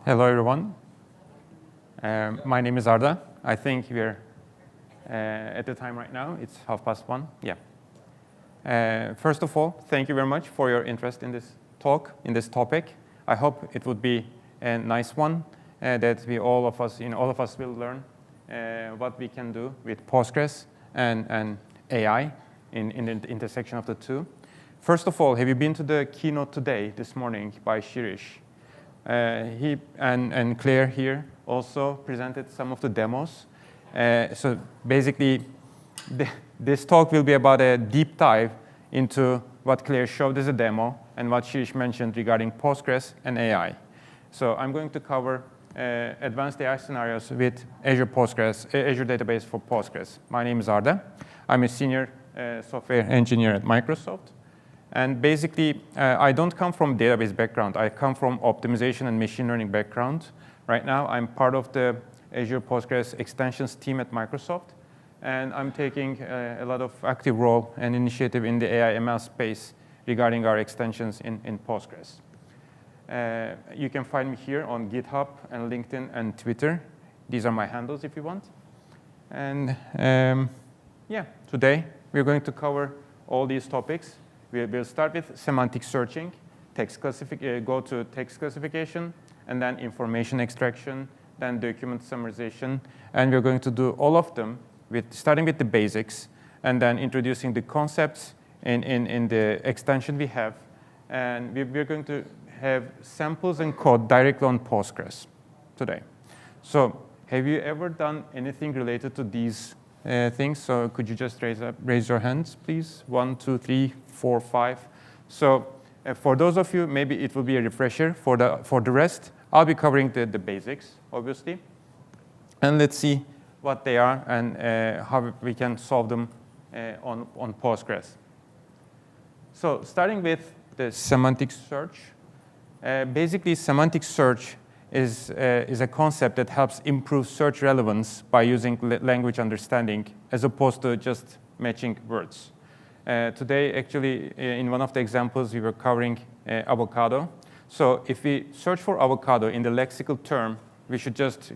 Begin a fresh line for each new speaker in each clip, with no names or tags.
Hello, everyone. My name is Arda. I think we're at the time right now. It's 1:30. Yeah. First of all, thank you very much for your interest in this talk, in this topic. I hope it would be a nice one that all of us will learn what we can do with Postgres and AI in the intersection of the two. First of all, have you been to the keynote today, this morning, by Shirish? He and Claire here also presented some of the demos. So basically, this talk will be about a deep dive into what Claire showed as a demo and what Shirish mentioned regarding Postgres and AI. So I'm going to cover advanced AI scenarios with Azure Database for Postgres. My name is Arda. I'm a senior software engineer at Microsoft. And basically, I don't come from database background. I come from optimization and machine learning background. Right now, I'm part of the Azure Postgres extensions team at Microsoft. And I'm taking a lot of active role and initiative in the AI ML space regarding our extensions in Postgres. You can find me here on GitHub and LinkedIn and Twitter. These are my handles if you want. And yeah, today we're going to cover all these topics. We'll start with semantic searching, go to text classification, and then information extraction, then document summarization. And we're going to do all of them starting with the basics, and then introducing the concepts in the extension we have. And we're going to have samples and code directly on Postgres today. So have you ever done anything related to these things? So could you just raise your hands, please? 1, 2, 3, 4, 5. So for those of you, maybe it will be a refresher. For the rest, I'll be covering the basics, obviously. And let's see what they are and how we can solve them on Postgres. So starting with the semantic search. Basically, semantic search is a concept that helps improve search relevance by using language understanding as opposed to just matching words. Today, actually, in one of the examples, we were covering avocado. So if we search for avocado in the lexical term, we should just,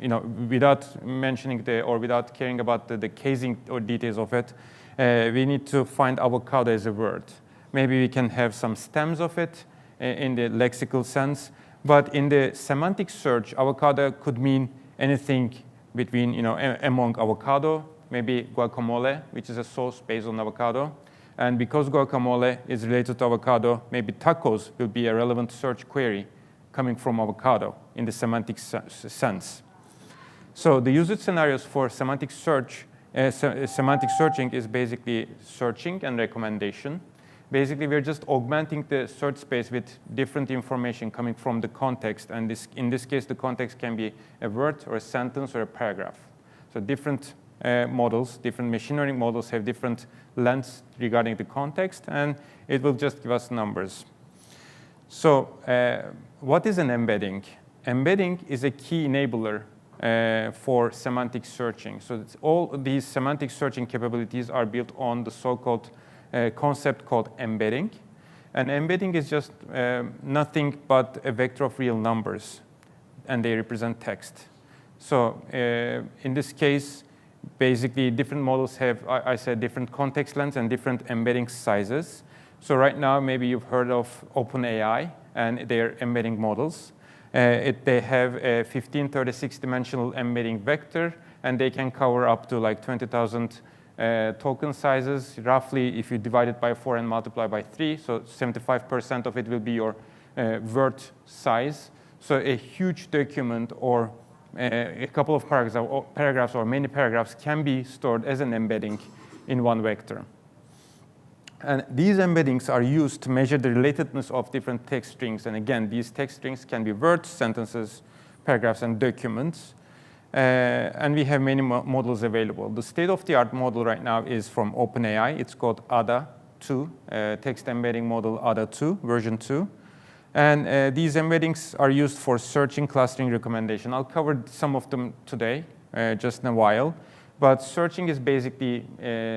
without mentioning or without caring about the casing or details of it, we need to find avocado as a word. Maybe we can have some stems of it in the lexical sense. But in the semantic search, avocado could mean anything between, among avocado, maybe guacamole, which is a sauce based on avocado. And because guacamole is related to avocado, maybe tacos will be a relevant search query coming from avocado in the semantic sense. So the usage scenarios for semantic searching is basically searching and recommendation. Basically, we're just augmenting the search space with different information coming from the context. And in this case, the context can be a word or a sentence or a paragraph. So different models, different machine learning models have different lengths regarding the context. And it will just give us numbers. So what is an embedding? Embedding is a key enabler for semantic searching. So all these semantic searching capabilities are built on the so-called concept called embedding. And embedding is just nothing but a vector of real numbers, and they represent text. So in this case, basically, different models have, I said, different context lengths and different embedding sizes. So right now, maybe you've heard of OpenAI and their embedding models. They have a 1536-dimensional embedding vector, and they can cover up to like 20,000 token sizes. Roughly, if you divide it by 4 and multiply by 3, so 75% of it will be your word size. So a huge document or a couple of paragraphs or many paragraphs can be stored as an embedding in one vector. And these embeddings are used to measure the relatedness of different text strings. And again, these text strings can be words, sentences, paragraphs, and documents. And we have many models available. The state-of-the-art model right now is from OpenAI. It's called ADA 2, text embedding model ADA 2, version 2. And these embeddings are used for searching, clustering, recommendation. I'll cover some of them today, just in a while. But searching is basically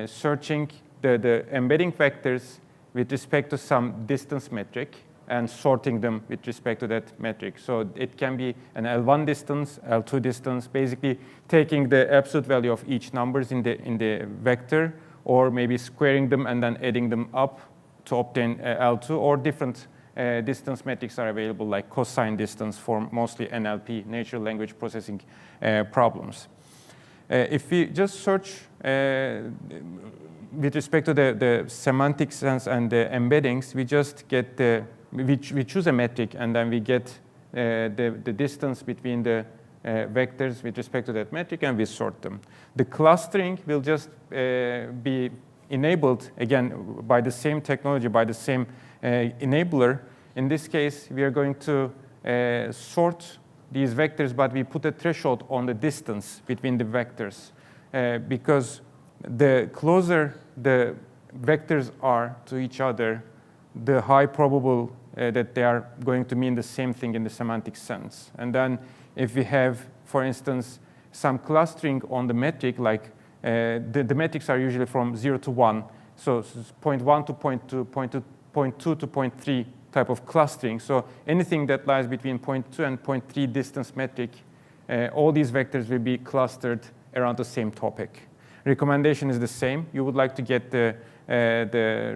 searching the embedding vectors with respect to some distance metric. and sorting them with respect to that metric. So it can be an L1 distance, L2 distance, basically taking the absolute value of each numbers in the vector, or maybe squaring them and then adding them up to obtain L2, or different distance metrics are available, like cosine distance for mostly NLP, natural language processing problems. If we just search with respect to the semantic sense and the embeddings, we just get we choose a metric, and then we get the distance between the vectors with respect to that metric, and we sort them. The clustering will just be enabled, again, by the same technology, by the same enabler. In this case, we are going to sort these vectors, but we put a threshold on the distance between the vectors, because the closer the vectors are to each other, the high probable that they are going to mean the same thing in the semantic sense. And then if we have, for instance, some clustering on the metric, like the metrics are usually from 0 to 1, so 0.1 to 0.2, 0.2 to 0.3 type of clustering. So anything that lies between 0.2 and 0.3 distance metric, all these vectors will be clustered around the same topic. Recommendation is the same. You would like to get the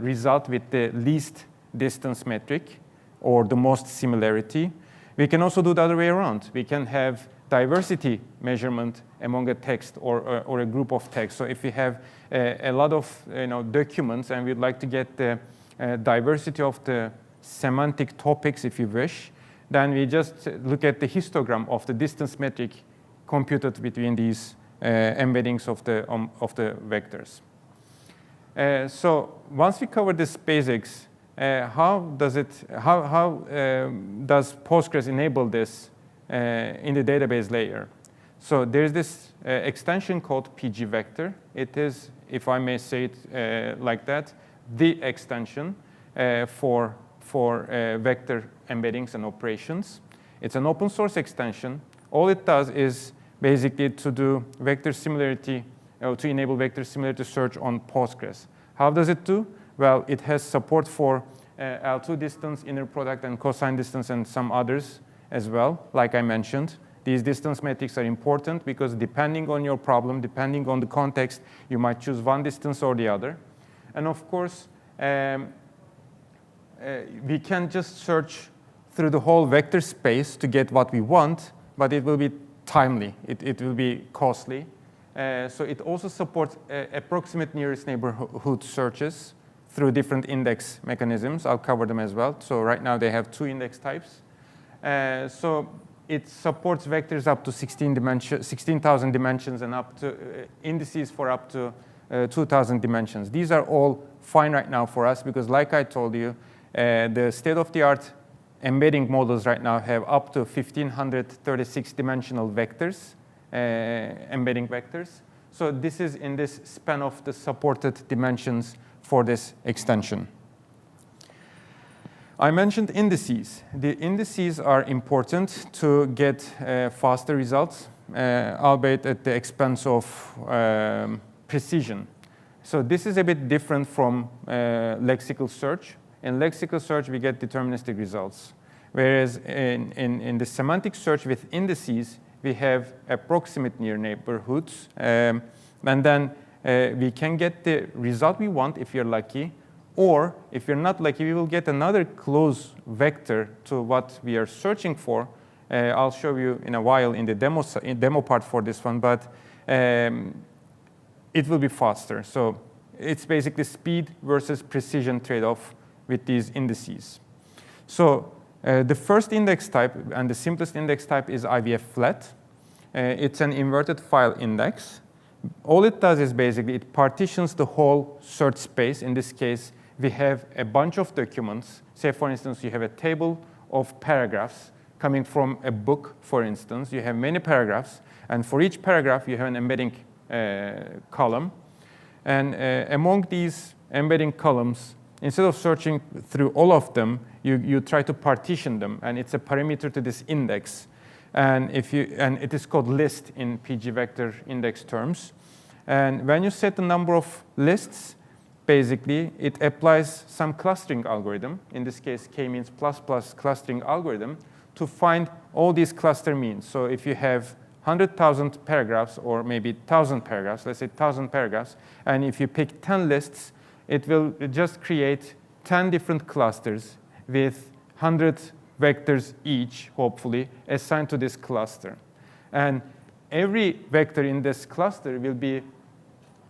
result with the least distance metric or the most similarity. We can also do the other way around. We can have diversity measurement among a text or a group of text. So if we have a lot of documents and we'd like to get the diversity of the semantic topics, if you wish, then we just look at the histogram of the distance metric computed between these embeddings of the vectors. So once we cover this basics, how does Postgres enable this in the database layer? So there's this extension called pgvector. It is, if I may say it like that, the extension for vector embeddings and operations. It's an open source extension. All it does is basically to do vector similarity, to enable vector similarity search on Postgres. How does it do? Well, it has support for L2 distance, inner product, and cosine distance, and some others as well, like I mentioned. These distance metrics are important because depending on your problem, depending on the context, you might choose one distance or the other. And of course, we can just search through the whole vector space to get what we want, but it will be timely. It will be costly. So it also supports approximate nearest neighborhood searches through different index mechanisms. I'll cover them as well. So right now they have 2 index types. So it supports vectors up to 16,000 dimensions and up to indices for up to 2,000 dimensions. These are all fine right now for us because, like I told you, the state-of-the-art embedding models right now have up to 1,536 dimensional vectors, embedding vectors. So this is in this span of the supported dimensions for this extension. I mentioned indices. The indices are important to get faster results, albeit at the expense of precision. So this is a bit different from lexical search. In lexical search, we get deterministic results. Whereas in the semantic search with indices, we have approximate near neighborhoods. And then we can get the result we want if you're lucky. Or if you're not lucky, we will get another close vector to what we are searching for. I'll show you in a while in the demo part for this one. But it will be faster. So it's basically speed versus precision trade-off with these indices. So the first index type and the simplest index type is IVF flat. It's an inverted file index. All it does is basically it partitions the whole search space. In this case, we have a bunch of documents. Say, for instance, you have a table of paragraphs coming from a book, for instance. You have many paragraphs. And for each paragraph, you have an embedding column. And among these embedding columns, instead of searching through all of them, you try to partition them. And it's a parameter to this index. And it is called list in pgvector index terms. And when you set the number of lists, basically, it applies some clustering algorithm, in this case, k-means plus clustering algorithm, to find all these cluster means. So if you have 100,000 paragraphs, or maybe 1,000 paragraphs, let's say 1,000 paragraphs, and if you pick 10 lists, it will just create 10 different clusters with 100 vectors each, hopefully, assigned to this cluster. And every vector in this cluster will be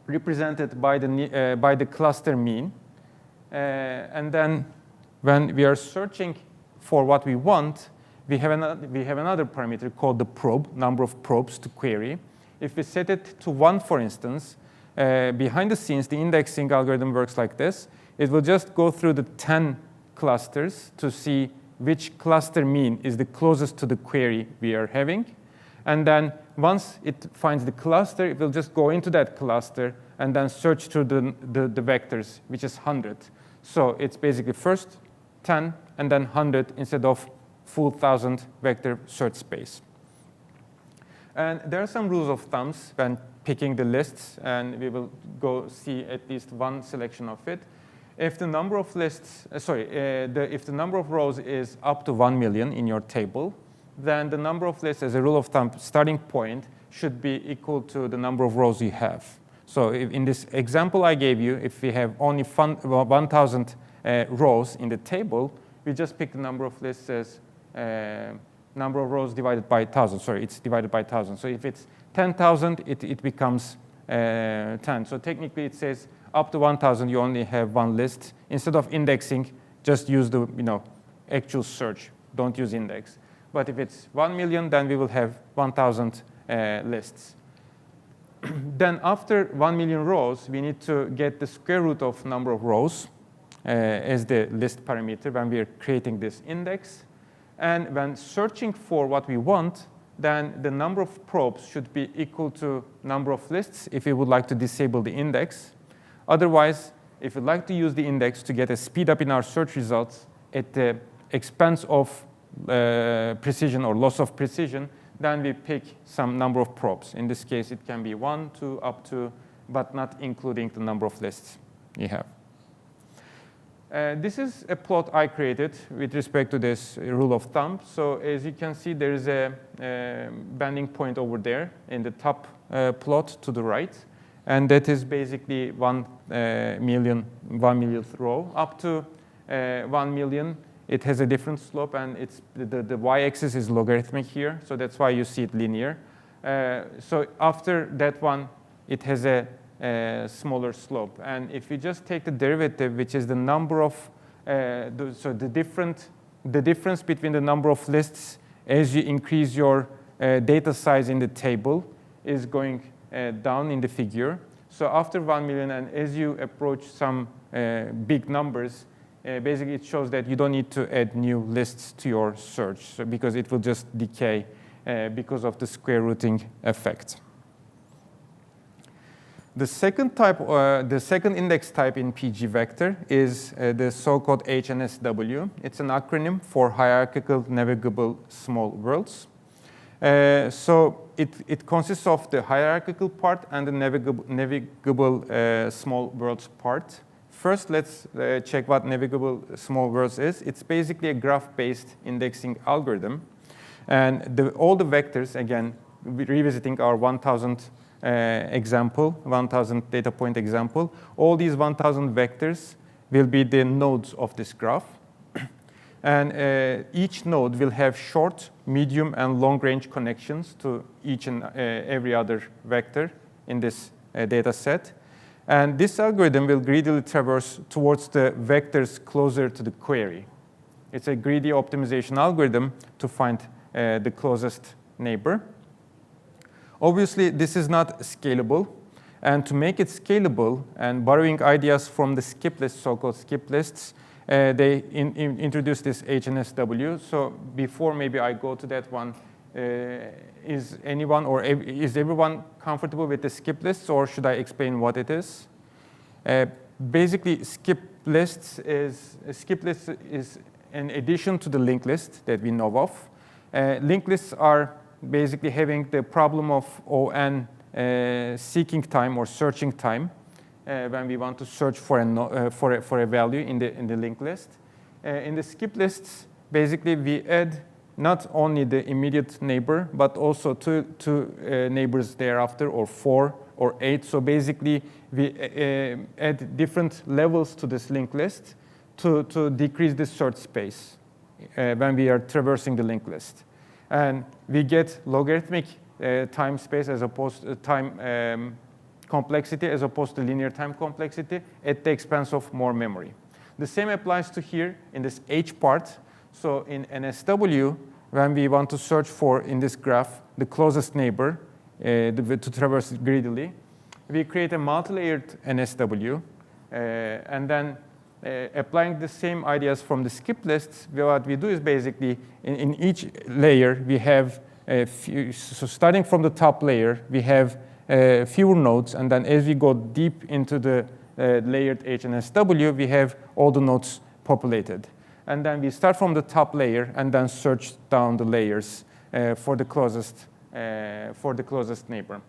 represented by the cluster mean. And then when we are searching for what we want, we have another parameter called the probe, number of probes to query. If we set it to 1, for instance, behind the scenes, the indexing algorithm works like this. It will just go through the 10 clusters to see which cluster mean is the closest to the query we are having. And then once it finds the cluster, it will just go into that cluster and then search through the vectors, which is 100. So it's basically first 10 and then 100 instead of full 1,000 vector search space. And there are some rules of thumbs when picking the lists, and we will go see at least one selection of it. If the number of lists, if the number of rows is up to 1 million in your table, then the number of lists, as a rule of thumb, starting point should be equal to the number of rows you have. So in this example I gave you, if we have only 1,000 rows in the table, we just pick the number of lists as number of rows divided by 1,000. Sorry, it's divided by 1,000. So if it's 10,000, it becomes 10. So technically, it says up to 1,000, you only have one list. Instead of indexing, just use the actual search. Don't use index. But if it's 1 million, then we will have 1,000 lists. Then after 1 million rows, we need to get the square root of number of rows as the list parameter when we are creating this index. And when searching for what we want, then the number of probes should be equal to number of lists if we would like to disable the index. Otherwise, if we'd like to use the index to get a speed up in our search results at the expense of precision or loss of precision, then we pick some number of probes. In this case, it can be 1, 2, up to, but not including the number of lists you have. This is a plot I created with respect to this rule of thumb. So as you can see, there is a bending point over there in the top plot to the right. And that is basically 1 millionth row. Up to 1 million, it has a different slope, and it's the y-axis is logarithmic here. So that's why you see it linear. So after that one, it has a smaller slope. And if you just take the derivative, which is the number of, the difference between the number of lists as you increase your data size in the table is going down in the figure. So after 1 million, and as you approach some big numbers, basically it shows that you don't need to add new lists to your search, because it will just decay because of the square rooting effect. The second index type in pgvector is the so-called HNSW. It's an acronym for hierarchical navigable small worlds. So it consists of the hierarchical part and the navigable small worlds part. First, let's check what navigable small worlds is. It's basically a graph-based indexing algorithm. And all the vectors, again, revisiting our 1,000 example, 1,000 data point example, all these 1,000 vectors will be the nodes of this graph. And each node will have short, medium, and long-range connections to each and every other vector in this data set. And this algorithm will greedily traverse towards the vectors closer to the query. It's a greedy optimization algorithm to find the closest neighbor. Obviously, this is not scalable. And to make it scalable, and borrowing ideas from the skip list, so-called skip lists, they introduced this HNSW. So before maybe I go to that one, is everyone comfortable with the skip lists, or should I explain what it is? Basically, skip lists is an addition to the linked list that we know of. Linked lists are basically having the problem of ON seeking time or searching time. when we want to search for a value in the linked list. In the skip lists, basically we add not only the immediate neighbor, but also two neighbors thereafter, or 4 or 8. So basically, we add different levels to this linked list to decrease the search space when we are traversing the linked list. And we get logarithmic time space as opposed to time complexity as opposed to linear time complexity at the expense of more memory. The same applies to here in this H part. So in NSW, when we want to search for, in this graph, the closest neighbor to traverse it greedily, we create a multi-layered NSW. And then applying the same ideas from the skip lists, what we do is basically, in each layer, we have a few. So starting from the top layer, we have fewer nodes. And then as we go deep into the layered HNSW, we have all the nodes populated. And then we start from the top layer and then search down the layers for the closest neighbor.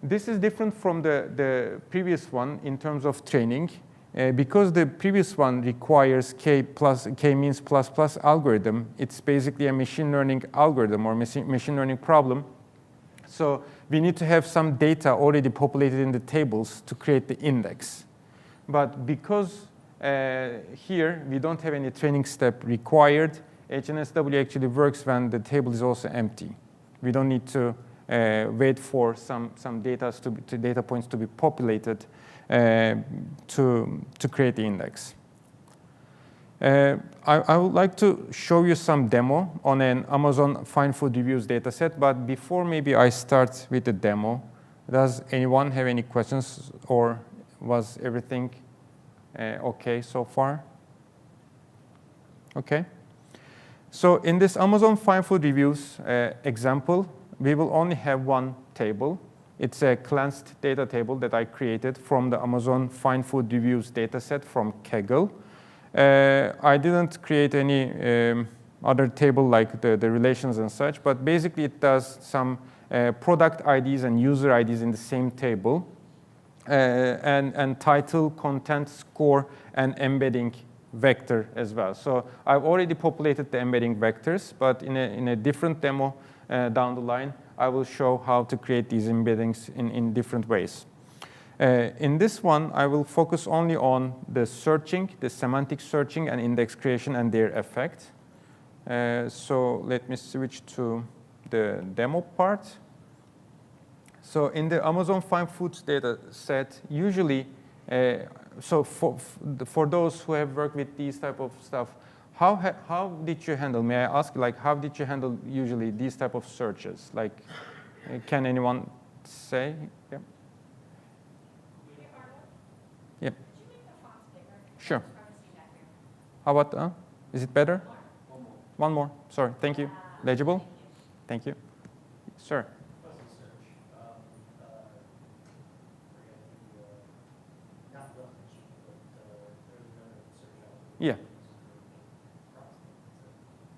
This is different from the previous one in terms of training. Because the previous one requires k-means plus algorithm, it's basically a machine learning algorithm or machine learning problem. So we need to have some data already populated in the tables to create the index. But because here we don't have any training step required, HNSW actually works when the table is also empty. We don't need to wait for some data points to be populated to create the index. I would like to show you some demo on an Amazon Fine Food Reviews dataset, but before maybe I start with the demo, does anyone have any questions, or was everything okay so far? Okay. So in this Amazon Fine Food Reviews example, we will only have one table. It's a cleansed data table that I created from the Amazon Fine Food Reviews dataset from Kaggle. I didn't create any other table like the relations and such, but basically it does some product IDs and user IDs in the same table, and title, content, score, and embedding vector as well. So I've already populated the embedding vectors, but in a different demo down the line, I will show how to create these embeddings in different ways. In this one, I will focus only on the searching, the semantic searching and index creation and their effect. So let me switch to the demo part. So in the Amazon Fine Foods data set, usually, so for those who have worked with these type of stuff, how did you handle, may I ask, like how did you handle usually these type of searches? Like, can anyone say? Yeah. Yeah. Sure. How about, is it better? One more. Sorry, thank you. Legible? Thank you. Sir. Yeah.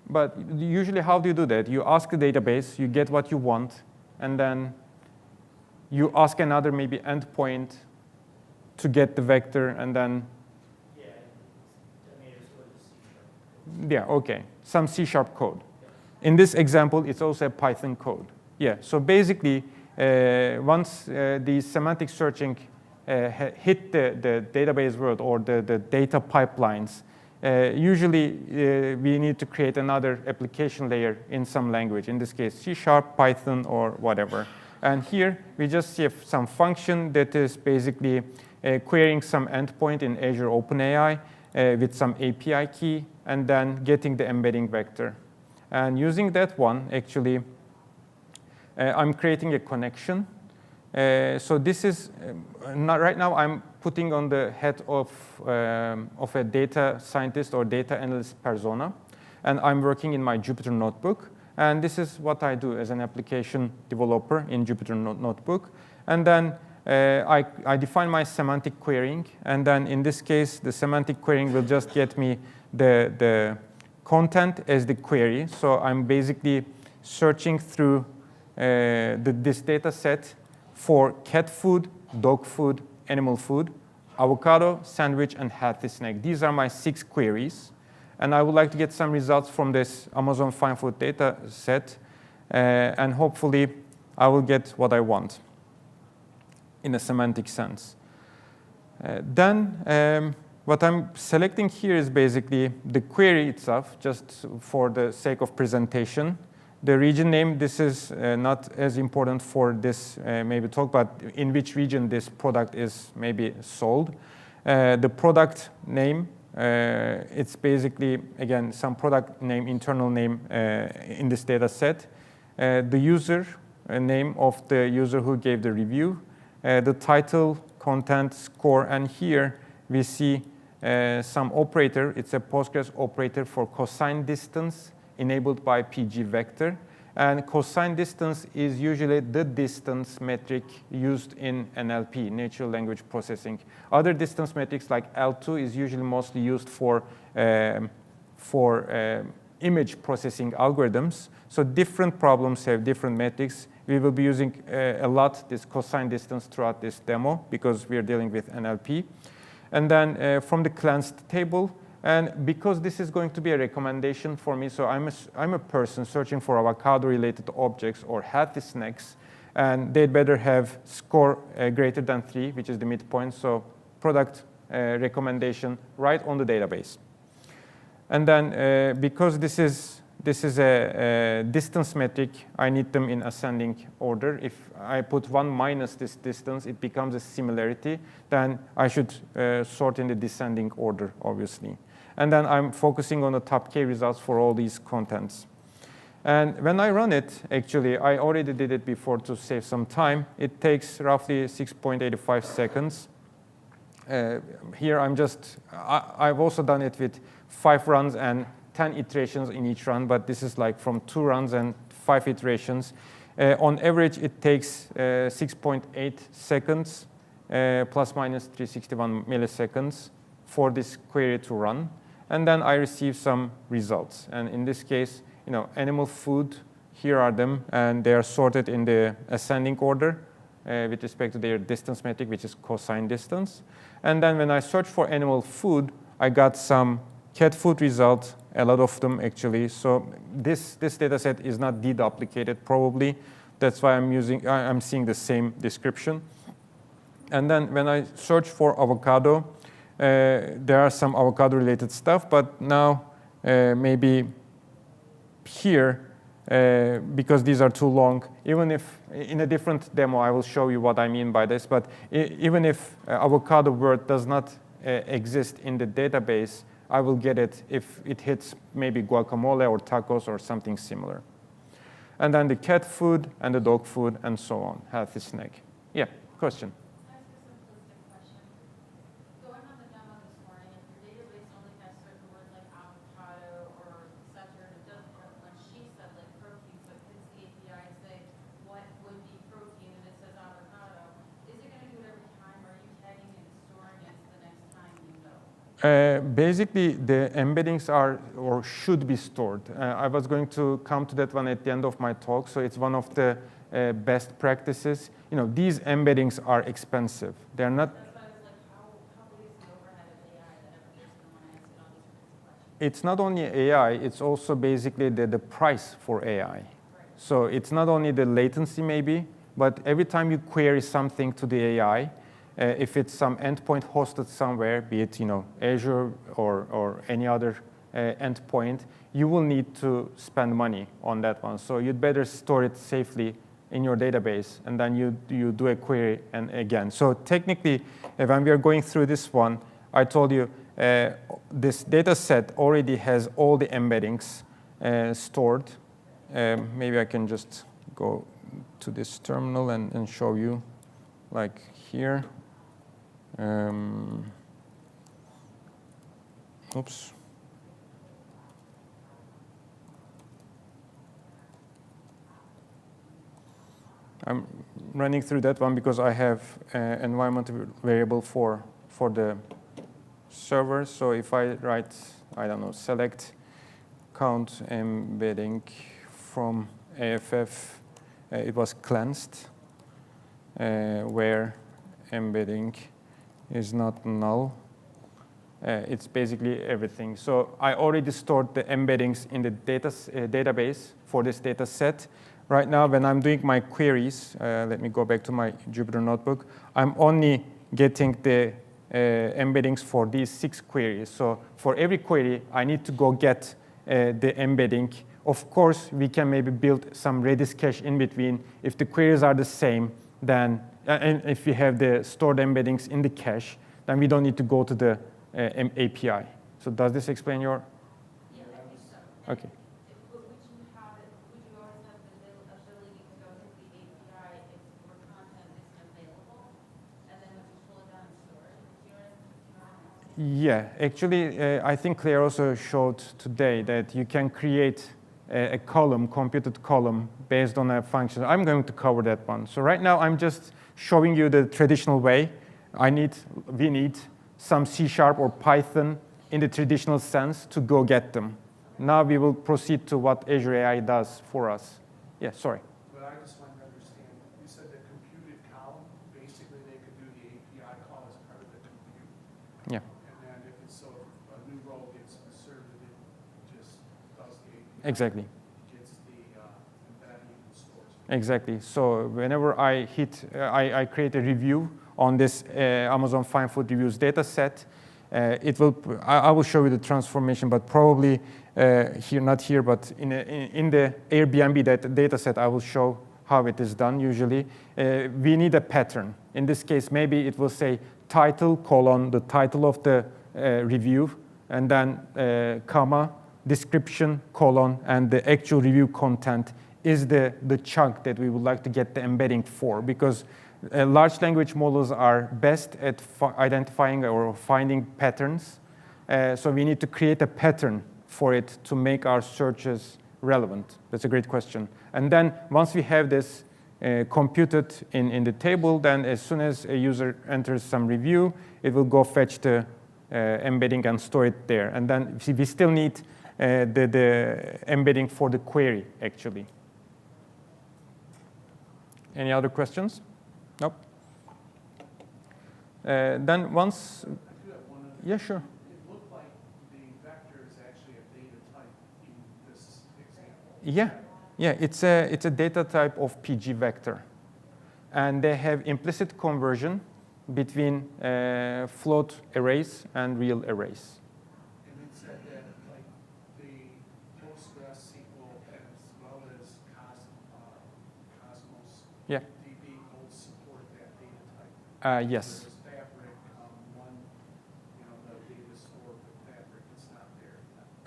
But usually, how do you do that? You ask the database, you get what you want, and then you ask another maybe endpoint to get the vector, and then. Yeah, OK. Some C# code. In this example, it's also a Python code. Yeah, so basically, once the semantic searching hit the database world or the data pipelines, usually we need to create another application layer in some language, in this case C#, Python, or whatever. And here we just see some function that is basically querying some endpoint in Azure OpenAI with some API key, and then getting the embedding vector. And using that one, actually, I'm creating a connection. So this is, right now I'm putting on the head of a data scientist or data analyst persona. And I'm working in my Jupyter Notebook. And this is what I do as an application developer in Jupyter Notebook. And then I define my semantic querying. And then in this case, the semantic querying will just get me the content as the query. So I'm basically searching through this data set for cat food, dog food, animal food, avocado, sandwich, and healthy snack. These are my 6 queries. And I would like to get some results from this Amazon Fine Food data set. And hopefully, I will get what I want in a semantic sense. Then what I'm selecting here is basically the query itself, just for the sake of presentation. The region name, this is not as important for this maybe talk, but in which region this product is maybe sold. The product name, it's basically, again, some product name, internal name in this data set. The user name of the user who gave the review, the title, content, score, and here we see some operator. It's a Postgres operator for cosine distance enabled by PG vector. And cosine distance is usually the distance metric used in NLP, natural language processing. Other distance metrics like L2 is usually mostly used for image processing algorithms. So different problems have different metrics. We will be using a lot this cosine distance throughout this demo because we are dealing with NLP. And then from the cleansed table, and because this is going to be a recommendation for me, so I'm a person searching for avocado-related objects or healthy snacks, and they'd better have score greater than 3, which is the midpoint, so product recommendation right on the database. And then because this is a distance metric, I need them in ascending order. If I put 1 minus this distance, it becomes a similarity. Then I should sort in the descending order, obviously. And then I'm focusing on the top K results for all these contents. And when I run it, actually, I already did it before to save some time. It takes roughly 6.85 seconds. Here I've also done it with 5 runs and 10 iterations in each run, but this is like from 2 runs and 5 iterations. On average, it takes 6.8 seconds, plus minus 361 milliseconds for this query to run. And then I receive some results. And in this case, animal food, here are them, and they are sorted in the ascending order with respect to their distance metric, which is cosine distance. And then when I search for animal food, I got some cat food results, a lot of them actually. So this data set is not deduplicated probably. That's why I'm seeing the same description. And then when I search for avocado, there are some avocado-related stuff, but now maybe here, because these are too long, even if in a different demo I will show you what I mean by this, but even if avocado word does not exist in the database, I will get it if it hits maybe guacamole or tacos or something similar. And then the cat food and the dog food and so on, healthy snack. Yeah, question? Basically, the embeddings are or should be stored. I was going to come to that one at the end of my talk, so it's one of the best practices. These embeddings are expensive. They're not. That's why I was like, how big is the overhead of AI that everybody's going to want to answer all these questions? It's not only AI, it's also basically the price for AI. Right. So it's not only the latency maybe, but every time you query something to the AI, if it's some endpoint hosted somewhere, be it Azure or any other endpoint, you will need to spend money on that one. So you'd better store it safely in your database, and then you do a query and again. So technically, when we are going through this one, I told you this data set already has all the embeddings stored. Maybe I can just go to this terminal and show you, like here. Oops. I'm running through that one because I have an environment variable for the server. So if I write, I don't know, select count embedding from AFF, it was cleansed, where embedding is not null. It's basically everything. So I already stored the embeddings in the database for this data set. Right now, when I'm doing my queries, let me go back to my Jupyter notebook, I'm only getting the embeddings for these 6 queries. So for every query, I need to go get the embedding. Of course, we can maybe build some Redis cache in between. If the queries are the same, then, and if we have the stored embeddings in the cache, then we don't need to go to the API. So does this explain your?
Yeah, I think so.
Okay.
Would you always have the ability to go to the API if more content isn't available, and then would you pull it down and store it?
Yeah, actually, I think Claire also showed today that you can create a column, computed column, based on a function. I'm going to cover that one. So right now, I'm just showing you the traditional way. We need some C# or Python in the traditional sense to go get them. Now we will proceed to what Azure AI does for us. Yeah, sorry.
But I just wanted to understand, you said the computed column, basically they could do the API call as part of the compute.
Yeah.
And then if it's so a new row gets inserted, it just does the API.
Exactly.
Gets the embedding and stores.
Exactly. So whenever I I create a review on this Amazon Fine Food Reviews data set, I will show you the transformation, but probably here, not here, but in the Airbnb data set, I will show how it is done usually. We need a pattern. In this case, maybe it will say title, colon, the title of the review, and then comma, description, colon, and the actual review content is the chunk that we would like to get the embedding for, because large language models are best at identifying or finding patterns. So we need to create a pattern for it to make our searches relevant. That's a great question. And then once we have this computed in the table, then as soon as a user enters some review, it will go fetch the embedding and store it there. And then we still need the embedding for the query, actually. Any other questions? Nope. Then once, yeah, sure.
It looked like the vector is actually a data type in this
Yeah,
example.
it's a data type of PG vector, and they have implicit conversion between float arrays and real arrays.
And it said that like the PostgreSQL as well as Cosmos.
Yeah.
Support that data type.
Yes.
There's Fabric, the data store with Fabric, it's not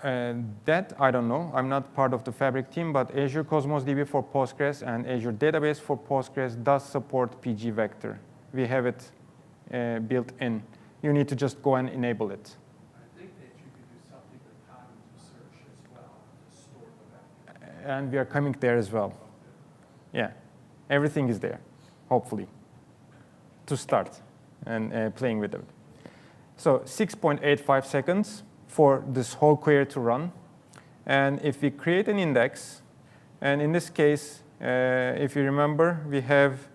there.
That I don't know. I'm not part of the Fabric team, but Azure Cosmos DB for Postgres and Azure Database for Postgres does support PG vector. We have it built in. You need to just go and enable it.
I think that you could do something with cognitive search as well to store the vector.
And we are coming there as well. Yeah, everything is there, hopefully, to start and playing with it. So 6.85 seconds for this whole query to run. And if we create an index, and in this case, if you remember, we have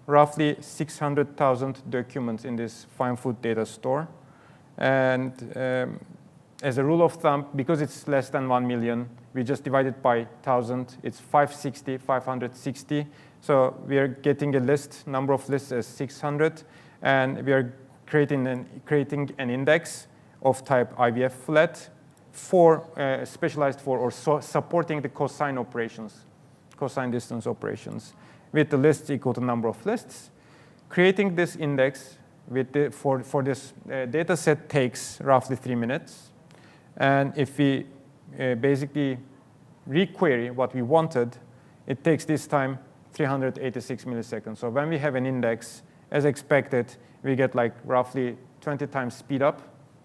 roughly 600,000 documents in this fine food data store. And as a rule of thumb, because it's less than 1 million, we just divide it by 1,000. It's 560. So we are getting a list, number of lists as 600. And we are creating an index of type IVF flat for specialized for or supporting the cosine operations, cosine distance operations, with the list equal to number of lists. Creating this index with for this data set takes roughly 3 minutes. And if we basically requery what we wanted, it takes this time 386 milliseconds. So when we have an index, as expected, we get like roughly 20 times speed up.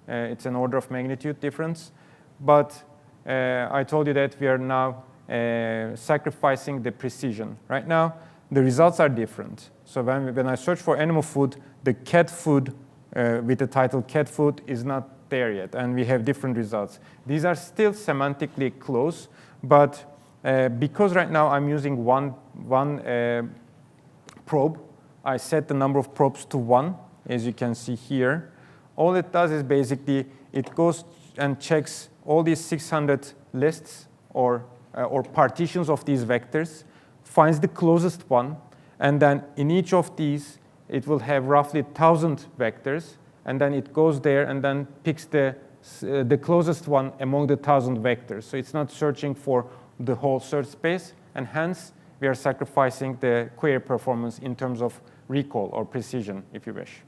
It's an order of magnitude difference. But I told you that we are now sacrificing the precision. Right now, the results are different. So when I search for animal food, the cat food with the title cat food is not there yet, and we have different results. These are still semantically close, but because right now I'm using one probe, I set the number of probes to 1 as you can see here. All it does is basically it goes and checks all these 600 lists or partitions of these vectors, finds the closest one, and then in each of these, it will have roughly 1,000 vectors, and then it goes there and then picks the closest one among the 1,000 vectors. So it's not searching for the whole search space, and hence we are sacrificing the query performance in terms of recall or precision, if you wish.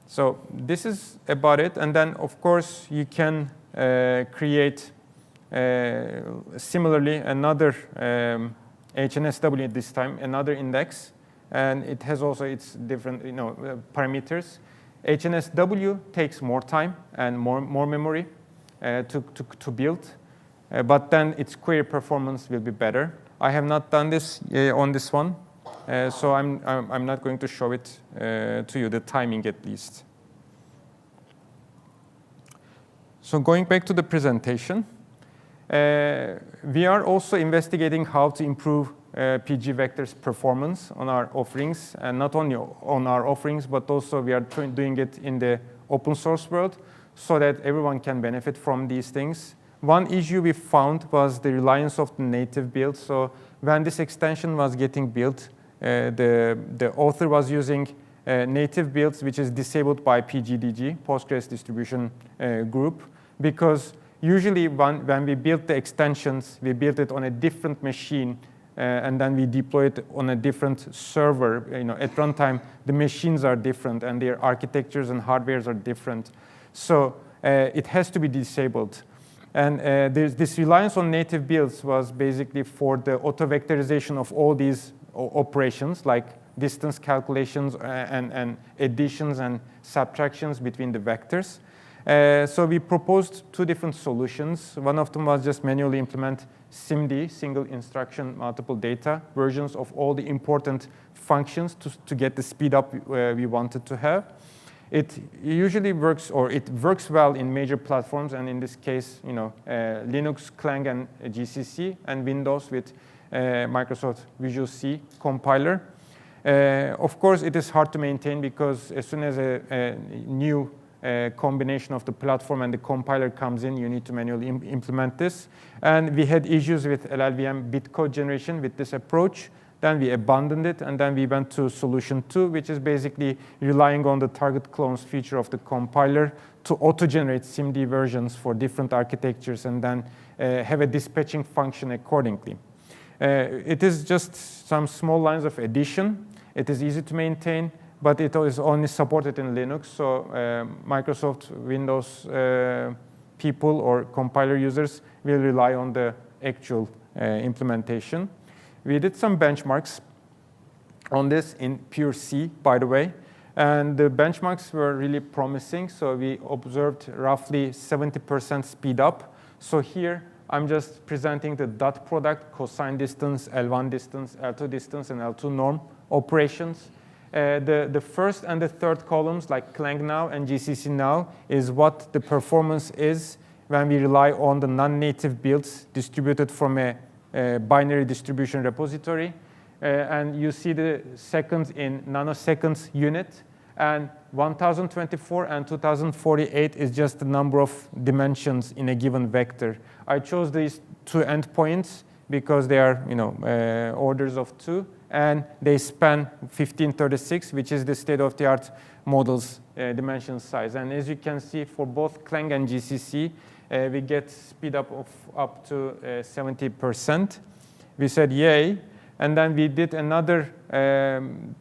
So this is about it. And then, of course, you can create similarly another HNSW this time, another index. And it has also its different parameters. HNSW takes more time and more memory to build. But then its query performance will be better. I have not done this on this one. So I'm not going to show it to you, the timing at least. So going back to the presentation, we are also investigating how to improve PG Vector's performance on our offerings, and not only on our offerings, but also we are doing it in the open source world so that everyone can benefit from these things. One issue we found was the reliance of the native build. So when this extension was getting built, the author was using native builds, which is disabled by PGDG, Postgres Distribution Group, because usually when we build the extensions, we build it on a different machine, and then we deploy it on a different server. At runtime, the machines are different, and their architectures and hardwares are different. So it has to be disabled. And this reliance on native builds was basically for the auto-vectorization of all these operations, like distance calculations and additions and subtractions between the vectors. So we proposed two different solutions. One of them was just manually implement SIMD, single instruction, multiple data, versions of all the important functions to get the speed up we wanted to have. It usually works, or it works well in major platforms, and in this case, Linux, Clang, and GCC, and Windows with Microsoft Visual C compiler. Of course, it is hard to maintain because as soon as a new combination of the platform and the compiler comes in, you need to manually implement this. And we had issues with LLVM bitcode generation with this approach. Then we abandoned it, and then we went to solution 2, which is basically relying on the target clones feature of the compiler to auto-generate SIMD versions for different architectures and then have a dispatching function accordingly. It is just some small lines of addition. It is easy to maintain, but it is only supported in Linux. So Microsoft Windows people or compiler users will rely on the actual implementation. We did some benchmarks on this in pure C, by the way. And the benchmarks were really promising. So we observed roughly 70% speed up. So here, I'm just presenting the dot product, cosine distance, L1 distance, L2 distance, and L2 norm operations. The first and the third columns, like Clang now and GCC now, is what the performance is when we rely on the non-native builds distributed from a binary distribution repository. And you see the seconds in nanoseconds unit. And 1024 and 2048 is just the number of dimensions in a given vector. I chose these two endpoints because they are orders of 2. And they span 1536, which is the state-of-the-art model's dimension size. And as you can see, for both Clang and GCC, we get speed up of up to 70%. We said, yay. And then we did another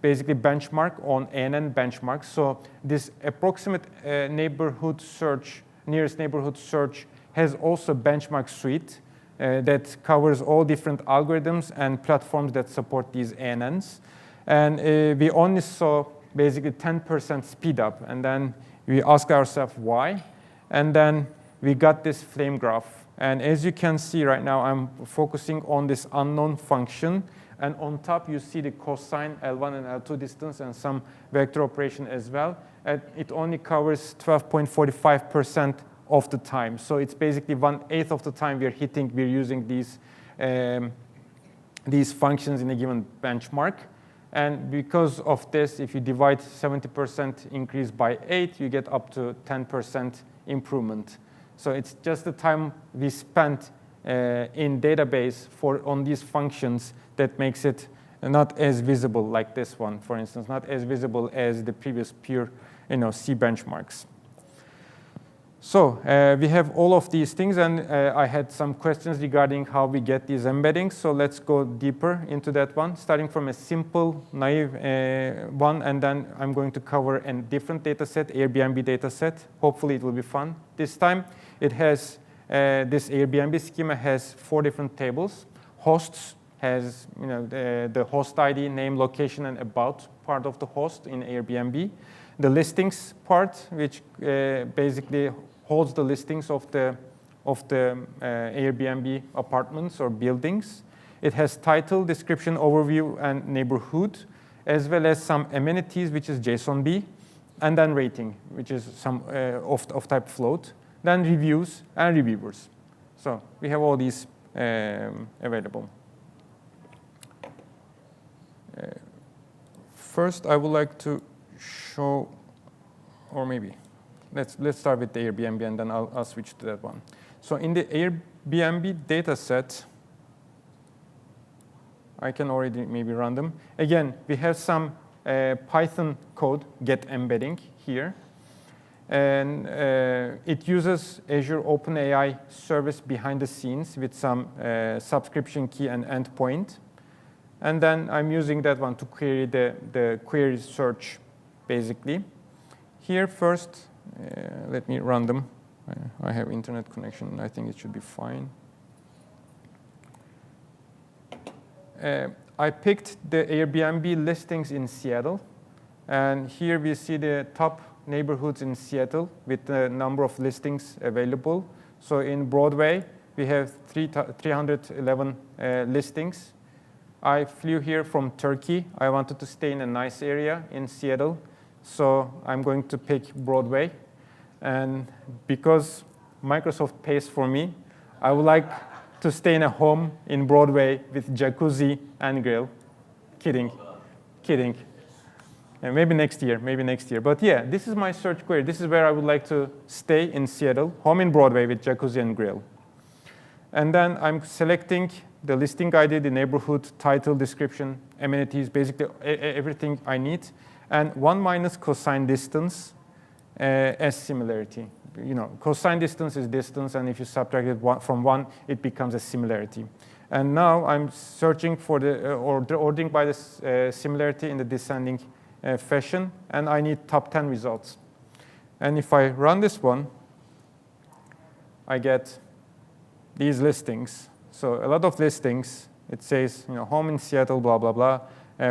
basically benchmark on ANN benchmark. So this approximate neighborhood search, nearest neighborhood search, has also benchmark suite that covers all different algorithms and platforms that support these ANNs. And we only saw basically 10% speed up. And then we asked ourselves why. And then we got this flame graph. And as you can see right now, I'm focusing on this unknown function. And on top, you see the cosine L1 and L2 distance and some vector operation as well. And it only covers 12.45% of the time. So it's basically 1/8 of the time we're using these functions in a given benchmark. And because of this, if you divide 70% increase by 8, you get up to 10% improvement. So it's just the time we spent in database on these functions that makes it not as visible like this one, for instance, not as visible as the previous pure C benchmarks. So we have all of these things, and I had some questions regarding how we get these embeddings. So let's go deeper into that one, starting from a simple, naive one, and then I'm going to cover a different data set, Airbnb data set. Hopefully it will be fun. This time it has, this Airbnb schema has 4 different tables. Hosts has the host ID, name, location, and about part of the host in Airbnb. The listings part, which basically holds the listings of the Airbnb apartments or buildings. It has title, description, overview, and neighborhood, as well as some amenities, which is JSONB, and then rating, which is some of type float, then reviews and reviewers. So we have all these available. First, I would like to show, or maybe let's start with the Airbnb, and then I'll switch to that one. So in the Airbnb data set, I can already maybe run them. Again, we have some Python code, get embedding here. And it uses Azure OpenAI service behind the scenes with some subscription key and endpoint. And then I'm using that one to query the query search, basically. Here first, let me run them. I have internet connection. I think it should be fine. I picked the Airbnb listings in Seattle. And here we see the top neighborhoods in Seattle with the number of listings available. So in Broadway, we have 311 listings. I flew here from Turkey. I wanted to stay in a nice area in Seattle. So I'm going to pick Broadway. And because Microsoft pays for me, I would like to stay in a home in Broadway with jacuzzi and grill. Kidding. And maybe next year. But yeah, this is my search query. This is where I would like to stay in Seattle, home in Broadway with jacuzzi and grill. And then I'm selecting the listing ID, the neighborhood, title, description, amenities, basically everything I need. And 1 minus cosine distance as similarity. Cosine distance is distance, and if you subtract it from 1, it becomes a similarity. And now I'm searching for ordering by the similarity in the descending fashion, and I need top 10 results. And if I run this one, I get these listings. So a lot of listings. It says, home in Seattle, blah, blah, blah,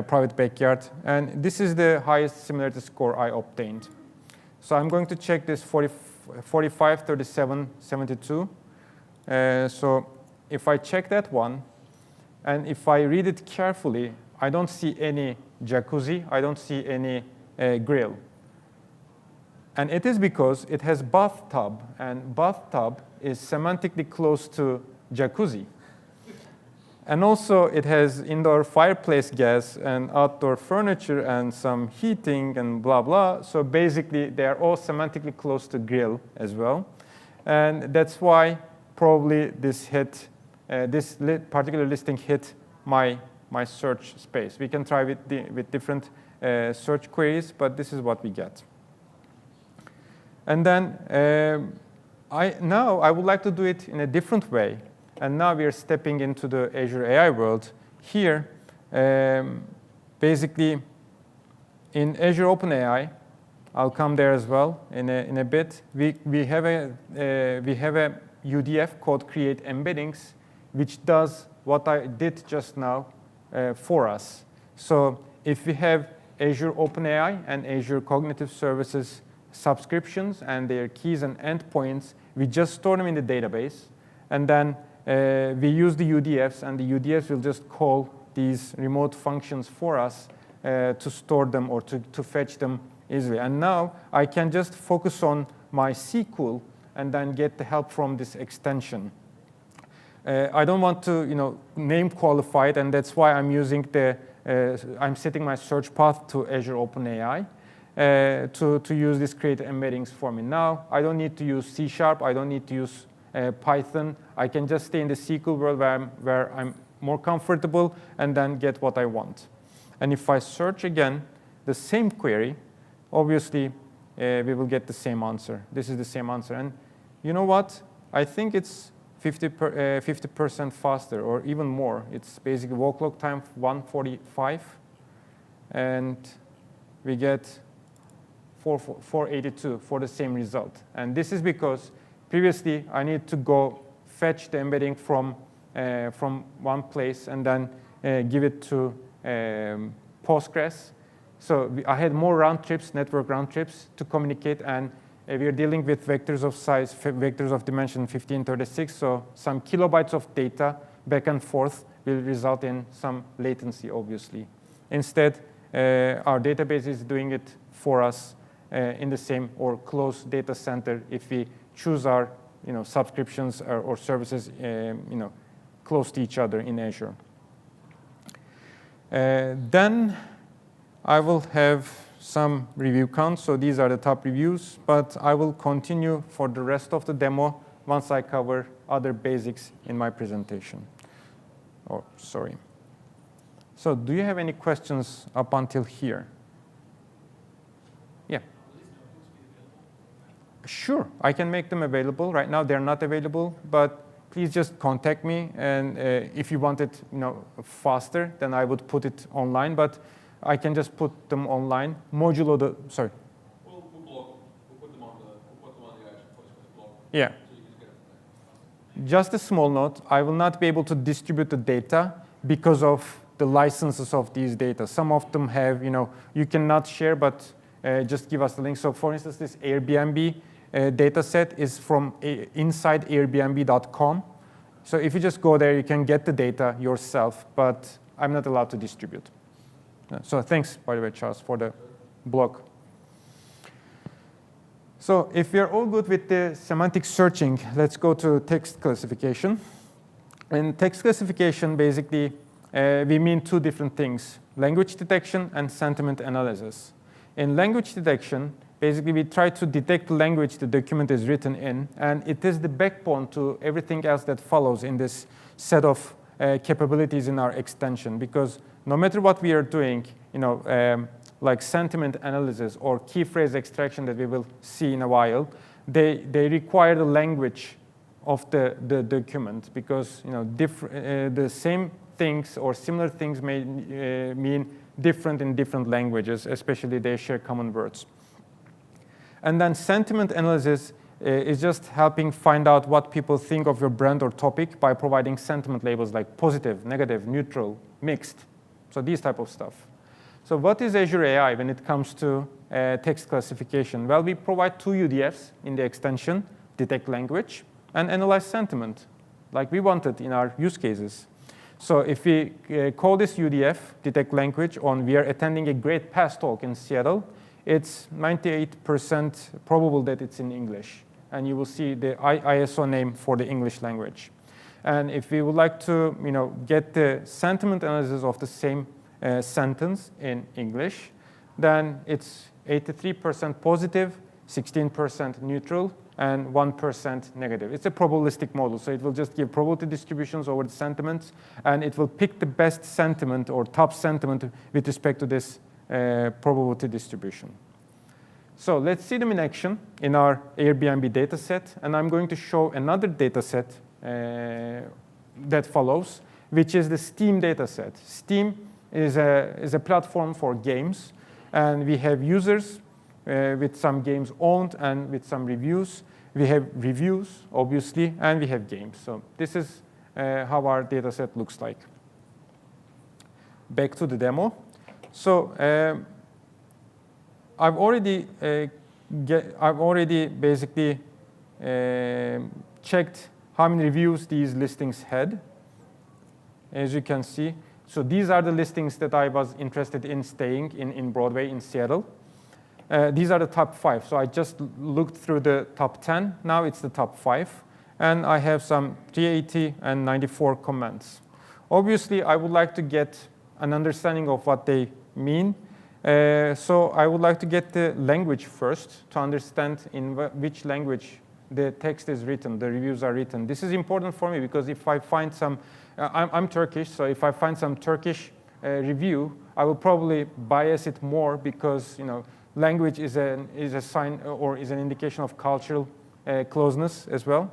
private backyard. And this is the highest similarity score I obtained. So I'm going to check this 45, 37, 72. So if I check that one, and if I read it carefully, I don't see any jacuzzi. I don't see any grill. And it is because it has bathtub, and bathtub is semantically close to jacuzzi. And also, it has indoor fireplace gas and outdoor furniture and some heating and blah, blah. So basically, they are all semantically close to grill as well. And that's why probably this particular listing hit my search space. We can try with different search queries, but this is what we get. And then now I would like to do it in a different way. And now we are stepping into the Azure AI world. Here, basically, in Azure OpenAI, I'll come there as well in a bit. We have a UDF called create embeddings, which does what I did just now for us. So if we have Azure OpenAI and Azure Cognitive Services subscriptions and their keys and endpoints, we just store them in the database. And then we use the UDFs, and the UDFs will just call these remote functions for us to store them or to fetch them easily. And now I can just focus on my SQL and then get the help from this extension. I don't want to name qualify it, and that's why I'm using the I'm setting my search path to Azure OpenAI to use these create embeddings for me. Now, I don't need to use C#, I don't need to use Python. I can just stay in the SQL world where I'm more comfortable and then get what I want. And if I search again the same query, obviously, we will get the same answer. This is the same answer. And you know what? I think it's 50% faster or even more. It's basically walk log time 145. And we get 482 for the same result. And this is because previously I need to go fetch the embedding from one place and then give it to Postgres. So I had more round trips, network round trips to communicate, and we are dealing with vectors of size, vectors of dimension 1536, so some kilobytes of data back and forth will result in some latency, obviously. Instead, our database is doing it for us in the same or close data center if we choose our subscriptions or services close to each other in Azure. Then I will have some review counts. So these are the top reviews. But I will continue for the rest of the demo once I cover other basics in my presentation. Oh, sorry. So do you have any questions up until here? Yeah. Sure, I can make them available. Right now, they're not available. But please just contact me. And if you want it faster, then I would put it online. But I can just put them online. Modulo the, sorry.
We'll put them on the Azure Postgres blog.
Yeah.
So you just get it.
Just a small note, I will not be able to distribute the data because of the licenses of these data. Some of them have, you cannot share, but just give us the link. So for instance, this Airbnb data set is from inside airbnb.com. So if you just go there, you can get the data yourself, but I'm not allowed to distribute. So thanks, by the way, Charles, for the blog. So if we're all good with the semantic searching, let's go to text classification. In text classification, basically, we mean two different things, language detection and sentiment analysis. In language detection, basically, we try to detect the language the document is written in, and it is the backbone to everything else that follows in this set of capabilities in our extension, because no matter what we are doing, like sentiment analysis or key phrase extraction that we will see in a while, they require the language of the document, because the same things or similar things may mean different in different languages, especially they share common words. And then sentiment analysis is just helping find out what people think of your brand or topic by providing sentiment labels like positive, negative, neutral, mixed. So these type of stuff. So what is Azure AI when it comes to text classification? Well, we provide two UDFs in the extension, detect language and analyze sentiment, like we wanted in our use cases. So if we call this UDF, detect language, on we are attending a great past talk in Seattle, it's 98% probable that it's in English. And you will see the ISO name for the English language. And if we would like to get the sentiment analysis of the same sentence in English, then it's 83% positive, 16% neutral, and 1% negative. It's a probabilistic model, so it will just give probability distributions over the sentiments, and it will pick the best sentiment or top sentiment with respect to this probability distribution. So let's see them in action in our Airbnb data set, and I'm going to show another data set that follows, which is the Steam data set. Steam is a platform for games, and we have users with some games owned and with some reviews. We have reviews, obviously, and we have games. So this is how our data set looks like. Back to the demo. So I've already basically checked how many reviews these listings had, as you can see. So these are the listings that I was interested in staying in Broadway in Seattle. These are the top 5. So I just looked through the top 10. Now it's the top 5. And I have some 380 and 94 comments. Obviously, I would like to get an understanding of what they mean. So I would like to get the language first to understand in which language the text is written, the reviews are written. This is important for me because if I find some, I'm Turkish, so if I find some Turkish review, I will probably bias it more because language is a sign or is an indication of cultural closeness as well.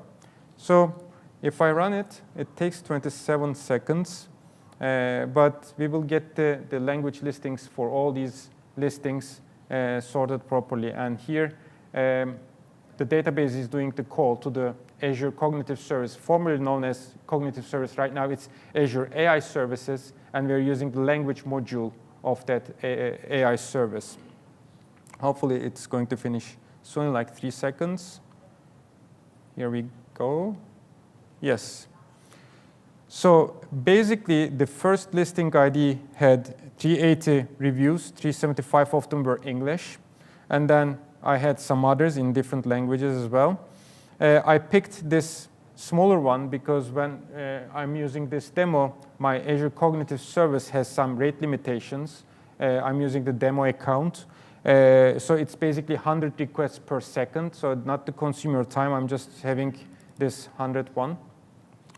So if I run it, it takes 27 seconds, but we will get the language listings for all these listings sorted properly. And here, the database is doing the call to the Azure Cognitive Service, formerly known as Cognitive Service. Right now, it's Azure AI Services, and we're using the language module of that AI service. Hopefully, it's going to finish soon, in like 3 seconds. Here we go. Yes. So basically, the first listing ID had 380 reviews. 375 of them were English. And then I had some others in different languages as well. I picked this smaller one because when I'm using this demo, my Azure Cognitive Service has some rate limitations. I'm using the demo account. So it's basically 100 requests per second. So not to consume your time, I'm just having this 101,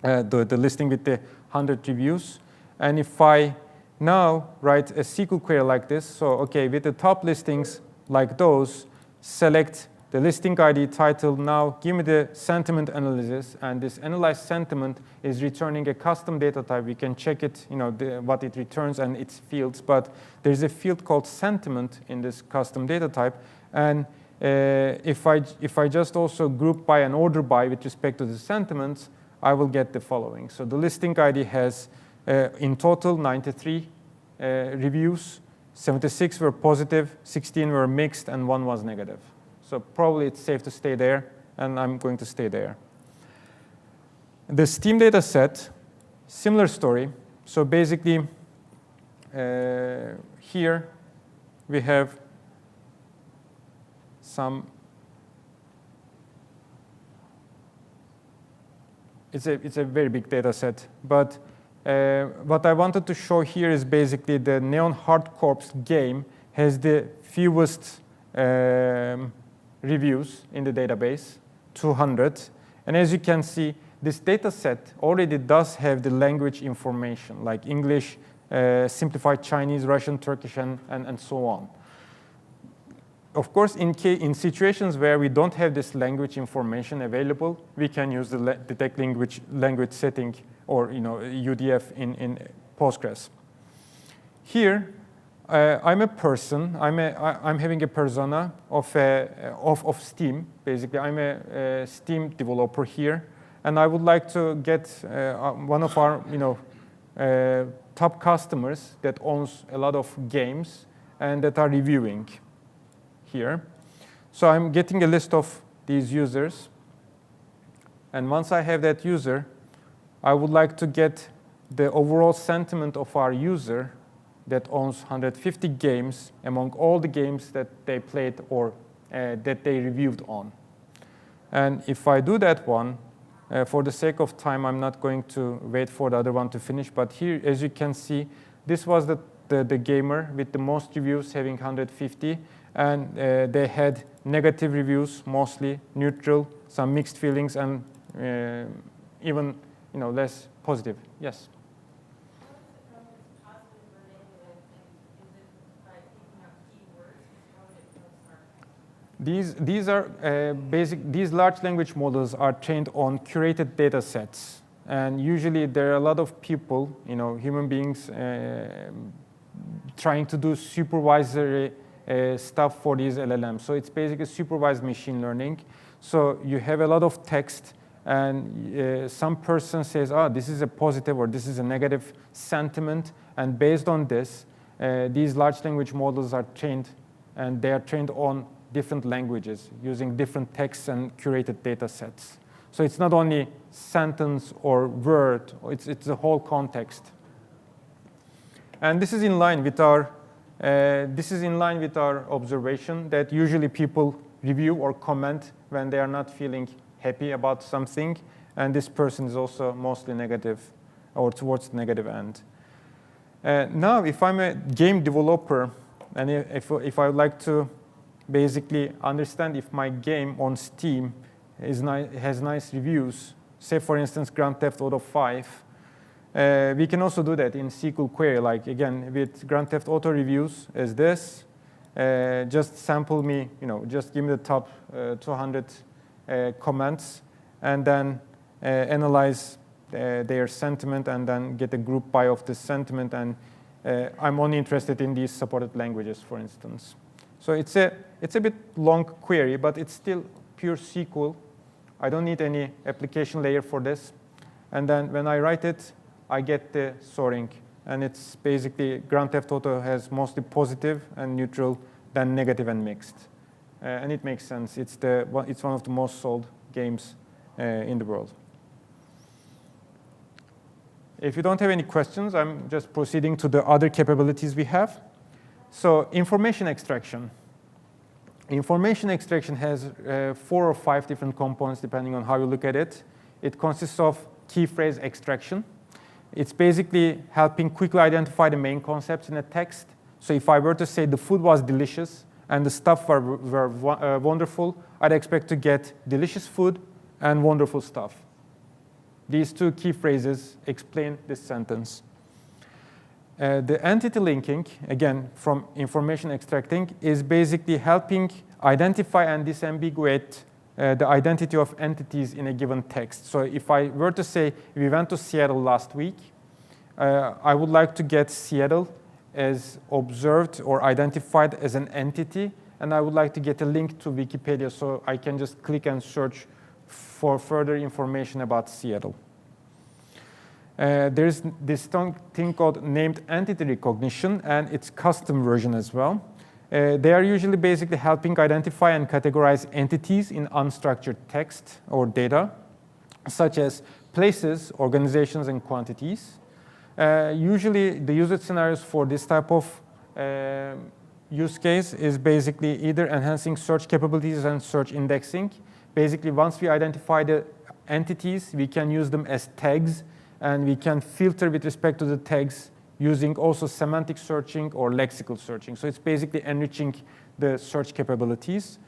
the listing with the 100 reviews. And if I now write a SQL query like this, so OK, with the top listings like those, select the listing ID title. Now give me the sentiment analysis. And this analyzed sentiment is returning a custom data type. We can check it, what it returns and its fields. But there's a field called sentiment in this custom data type. And if I just also group by and order by with respect to the sentiments, I will get the following. So the listing ID has, in total, 93 reviews. 76 were positive, 16 were mixed, and 1 was negative. So probably it's safe to stay there, and I'm going to stay there. The Steam data set, similar story. So basically, here we have some. It's a very big data set, but what I wanted to show here is basically the Neon Hard Corps game has the fewest reviews in the database, 200. And as you can see, this data set already does have the language information, like English, simplified Chinese, Russian, Turkish, and so on. Of course, in situations where we don't have this language information available, we can use the detect language setting or UDF in Postgres. Here, I'm a person. I'm having a persona of Steam. Basically, I'm a Steam developer here, and I would like to get one of our top customers that owns a lot of games and that are reviewing here. So I'm getting a list of these users, and once I have that user, I would like to get the overall sentiment of our user that owns 150 games among all the games that they played or that they reviewed on. And if I do that one, for the sake of time, I'm not going to wait for the other one to finish. But here, as you can see, this was the gamer with the most reviews, having 150. And they had negative reviews, mostly neutral, some mixed feelings, and even less positive. Yes?
How is it known as positive or negative, and is it by picking up keywords? How would it know smart?
These large language models are trained on curated data sets. And usually there are a lot of people, human beings, trying to do supervisory stuff for these LLMs. So it's basically supervised machine learning. So you have a lot of text, and some person says, this is a positive or this is a negative sentiment. And based on this, these large language models are trained, and they are trained on different languages using different texts and curated data sets. So it's not only sentence or word, it's the whole context. And this is in line with our observation that usually people review or comment when they are not feeling happy about something, and this person is also mostly negative or towards the negative end. Now, if I'm a game developer, and if I would like to basically understand if my game on Steam has nice reviews, say for instance Grand Theft Auto 5, we can also do that in SQL query, like again with Grand Theft Auto reviews as this. Just sample me, just give me the top 200 comments, and then analyze their sentiment, and then get a group by of the sentiment. And I'm only interested in these supported languages, for instance. So it's a bit long query, but it's still pure SQL. I don't need any application layer for this. And then when I write it, I get the sorting. And it's basically Grand Theft Auto has mostly positive and neutral, then negative and mixed. And it makes sense. It's one of the most sold games in the world. If you don't have any questions, I'm just proceeding to the other capabilities we have. So information extraction. Information extraction has 4 or 5 different components, depending on how you look at it. It consists of key phrase extraction. It's basically helping quickly identify the main concepts in a text. So if I were to say the food was delicious and the stuff were wonderful, I'd expect to get delicious food and wonderful stuff. These 2 key phrases explain this sentence. The entity linking, again, from information extracting, is basically helping identify and disambiguate the identity of entities in a given text. So if I were to say, we went to Seattle last week, I would like to get Seattle as observed or identified as an entity, and I would like to get a link to Wikipedia so I can just click and search for further information about Seattle. There's this thing called named entity recognition, and it's custom version as well. They are usually basically helping identify and categorize entities in unstructured text or data, such as places, organizations, and quantities. Usually, the usage scenarios for this type of use case is basically either enhancing search capabilities and search indexing. Basically, once we identify the entities, we can use them as tags, and we can filter with respect to the tags using also semantic searching or lexical searching. So it's basically enriching the search capabilities.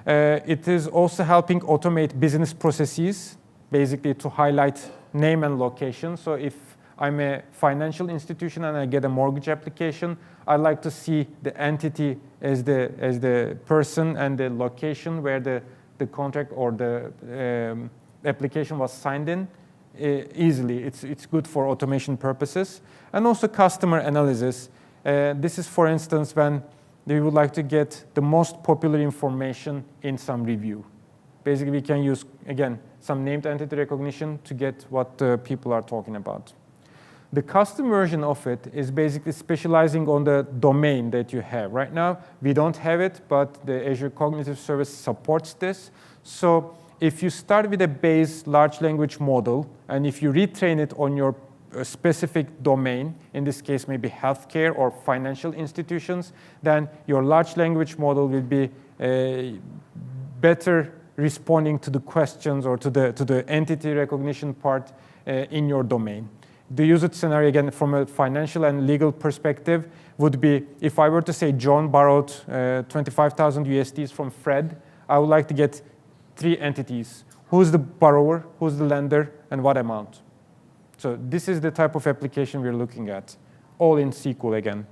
It is also helping automate business processes, basically to highlight name and location. So if I'm a financial institution and I get a mortgage application, I'd like to see the entity as the person and the location where the contract or the application was signed in easily. It's good for automation purposes. And also customer analysis. This is, for instance, when we would like to get the most popular information in some review. Basically, we can use, again, some named entity recognition to get what people are talking about. The custom version of it is basically specializing on the domain that you have. Right now, we don't have it, but the Azure Cognitive Service supports this. So if you start with a base large language model, and if you retrain it on your specific domain, in this case maybe healthcare or financial institutions, then your large language model will be better responding to the questions or to the entity recognition part in your domain. The usage scenario, again, from a financial and legal perspective, would be if I were to say John borrowed 25,000 USDs from Fred, I would like to get 3 entities. Who's the borrower, who's the lender, and what amount? So this is the type of application we're looking at, all in SQL again.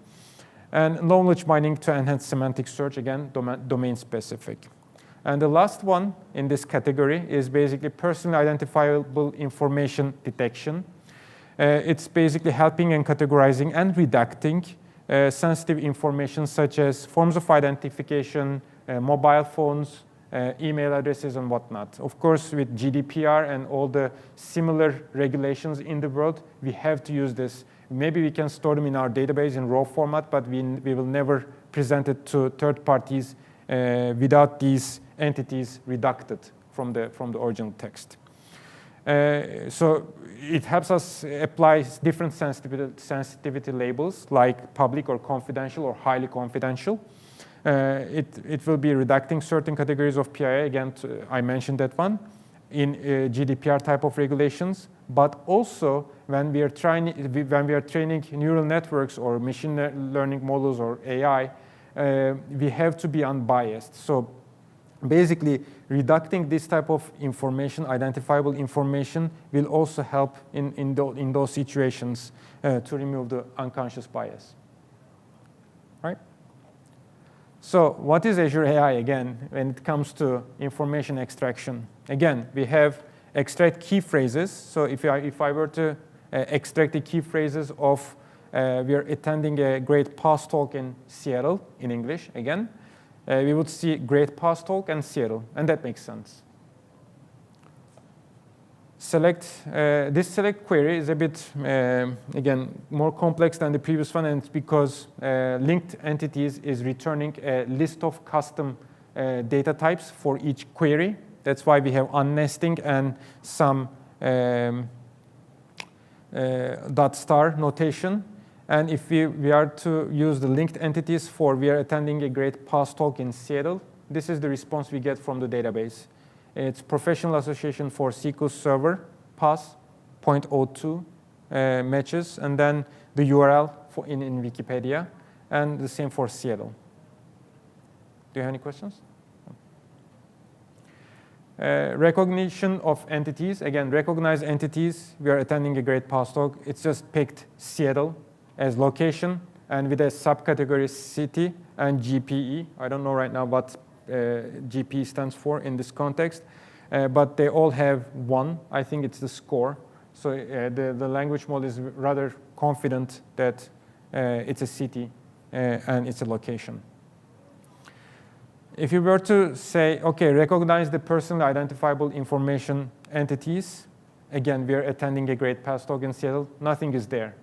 And knowledge mining to enhance semantic search, again, domain specific. And the last one in this category is basically personally identifiable information detection. It's basically helping and categorizing and redacting sensitive information such as forms of identification, mobile phones, email addresses, and whatnot. Of course, with GDPR and all the similar regulations in the world, we have to use this. Maybe we can store them in our database in raw format, but we will never present it to third parties without these entities redacted from the original text. So it helps us apply different sensitivity labels like public or confidential or highly confidential. It will be redacting certain categories of PII. Again, I mentioned that one. in GDPR type of regulations, but also when we are training neural networks or machine learning models or AI, we have to be unbiased. So basically, reducing this type of information, identifiable information, will also help in those situations to remove the unconscious bias. Right? So what is Azure AI, again, when it comes to information extraction? Again, we have extract key phrases. So if I were to extract the key phrases of we are attending a great PaaS talk in Seattle, in English, again, we would see great PaaS talk and Seattle, and that makes sense. This select query is a bit, again, more complex than the previous one, and it's because linked entities is returning a list of custom data types for each query. That's why we have unnesting and some dot star notation. And if we are to use the linked entities for we are attending a great PaaS talk in Seattle, this is the response we get from the database. It's professional association for SQL Server, PaaS, 0.02 matches, and then the URL in Wikipedia, and the same for Seattle. Do you have any questions? Recognition of entities. Again, recognize entities. We are attending a great PaaS talk. It's just picked Seattle as location, and with a subcategory city and GPE. I don't know right now what GPE stands for in this context, but they all have 1. I think it's the score. So the language model is rather confident that it's a city and it's a location. If you were to say, OK, recognize the personally identifiable information entities, again, we are attending a great PaaS talk in Seattle. Nothing is there.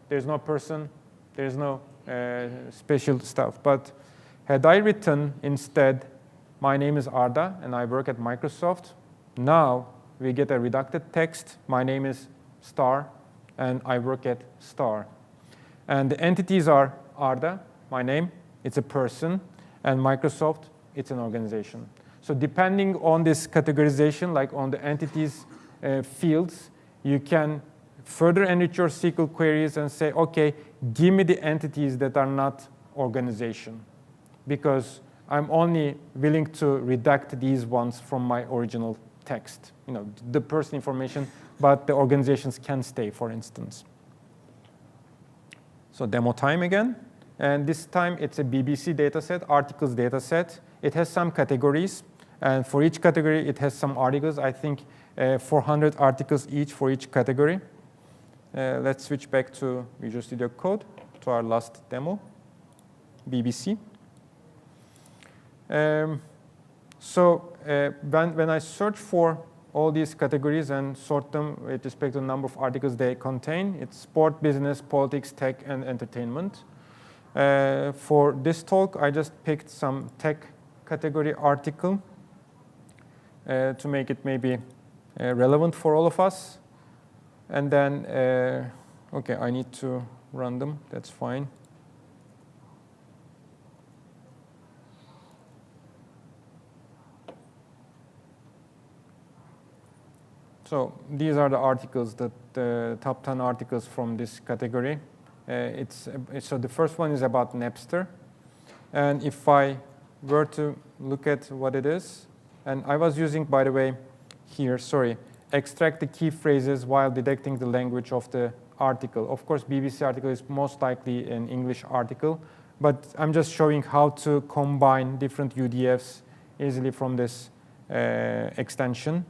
There's no person. There's no special stuff. But had I written instead, my name is Arda, and I work at Microsoft, now we get a redacted text. My name is Star, and I work at Star. And the entities are Arda, my name, it's a person, and Microsoft, it's an organization. So depending on this categorization, like on the entities fields, you can further enrich your SQL queries and say, OK, give me the entities that are not organization, because I'm only willing to redact these ones from my original text, the person information, but the organizations can stay, for instance. So demo time again. And this time, it's a BBC dataset, articles dataset. It has some categories. And for each category, it has some articles. I think 400 articles each for each category. Let's switch back to Visual Studio Code, to our last demo, BBC. So when I search for all these categories and sort them with respect to the number of articles they contain, it's sport, business, politics, tech, and entertainment. For this talk, I just picked some tech category article to make it maybe relevant for all of us. And then, OK, I need to run them. That's fine. So these are the articles, the top 10 articles from this category. So the first one is about Napster. And if I were to look at what it is, and I was using, by the way, here, sorry, extract the key phrases while detecting the language of the article. Of course, BBC article is most likely an English article, but I'm just showing how to combine different UDFs easily from this extension.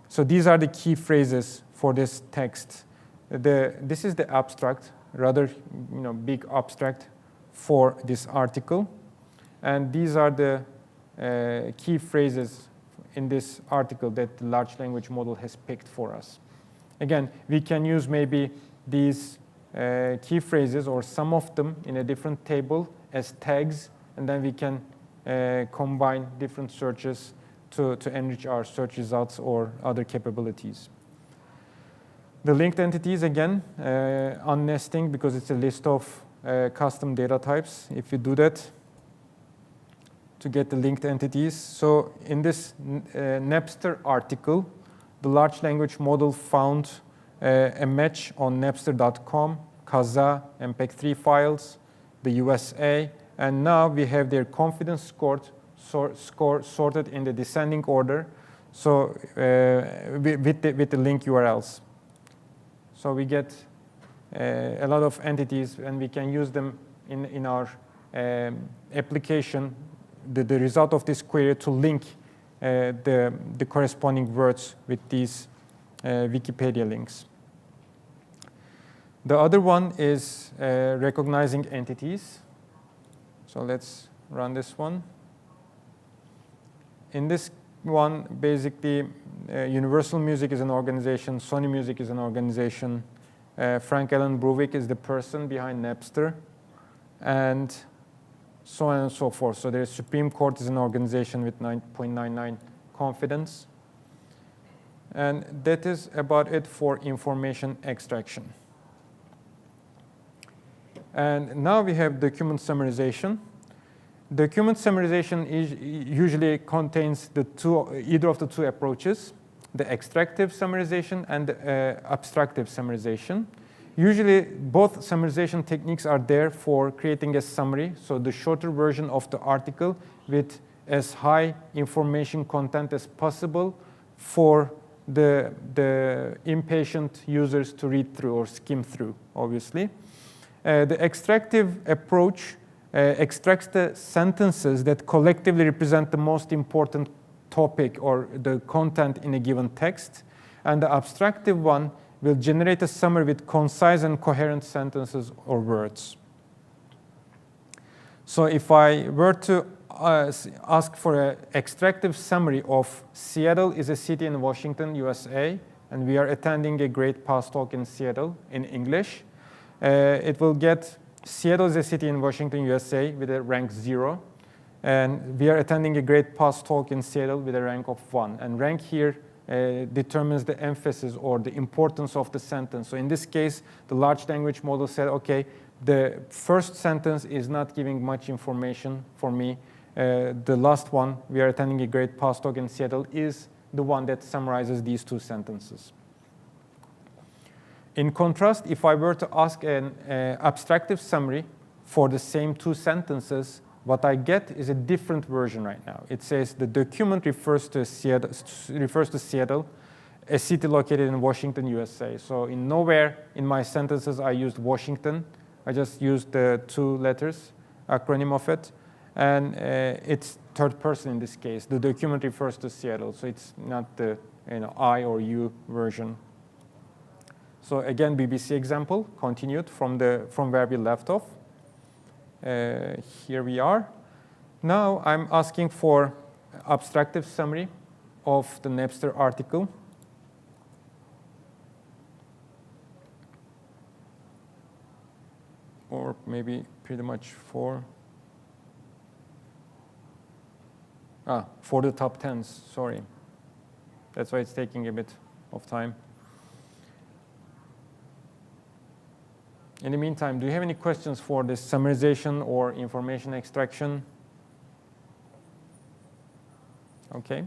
So these are the key phrases for this text. This is the abstract, rather big abstract for this article. And these are the key phrases in this article that the large language model has picked for us. Again, we can use maybe these key phrases or some of them in a different table as tags, and then we can combine different searches to enrich our search results or other capabilities. The linked entities, again, unnesting because it's a list of custom data types. If you do that to get the linked entities. So in this Napster article, the large language model found a match on Napster.com, Kazaa, MPEG-3 files, the USA, and now we have their confidence score sorted in the descending order, so with the link URLs. So we get a lot of entities, and we can use them in our application, the result of this query to link the corresponding words with these Wikipedia links. The other one is recognizing entities. So let's run this one. In this one, basically, Universal Music is an organization, Sony Music is an organization, Frank Allen Bruwick is the person behind Napster, and so on and so forth. So the Supreme Court is an organization with 9.99 confidence. And that is about it for information extraction. And now we have document summarization. Document summarization usually contains either of the two approaches, the extractive summarization and the abstractive summarization. Usually, both summarization techniques are there for creating a summary, so the shorter version of the article with as high information content as possible for the impatient users to read through or skim through, obviously. The extractive approach extracts the sentences that collectively represent the most important topic or the content in a given text, and the abstractive one will generate a summary with concise and coherent sentences or words. So if I were to ask for an extractive summary of Seattle is a city in Washington, USA, and we are attending a great past talk in Seattle in English, it will get Seattle is a city in Washington, USA with a rank 0. And we are attending a great past talk in Seattle with a rank of 1. And rank here determines the emphasis or the importance of the sentence. So in this case, the large language model said, OK, the first sentence is not giving much information for me. The last one, we are attending a great past talk in Seattle, is the one that summarizes these two sentences. In contrast, if I were to ask an abstractive summary for the same two sentences, what I get is a different version right now. It says the document refers to Seattle, a city located in Washington, USA. So in nowhere in my sentences I used Washington. I just used the 2 letters, acronym of it. And it's third person in this case. The document refers to Seattle, so it's not the I or you version. So again, BBC example continued from where we left off. Here we are. Now I'm asking for abstractive summary of the Napster article. Or maybe pretty much for the top 10s, sorry. That's why it's taking a bit of time. In the meantime, do you have any questions for this summarization or information extraction? OK.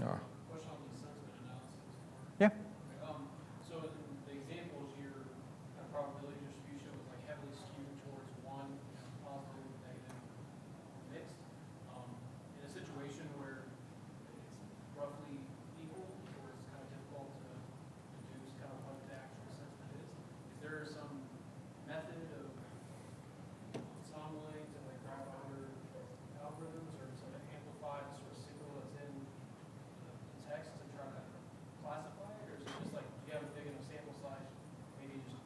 Question on the sentiment analysis.
Yeah.
So in the examples, your probability distribution was like heavily skewed towards one positive, negative, mixed. In a situation where it's roughly equal, or it's kind of difficult to deduce kind of what the actual sentiment is there some method of some way to like grab other algorithms or to amplify the sort of signal that's in the text to try to classify it, or is it just like you have a big enough sample size, maybe just?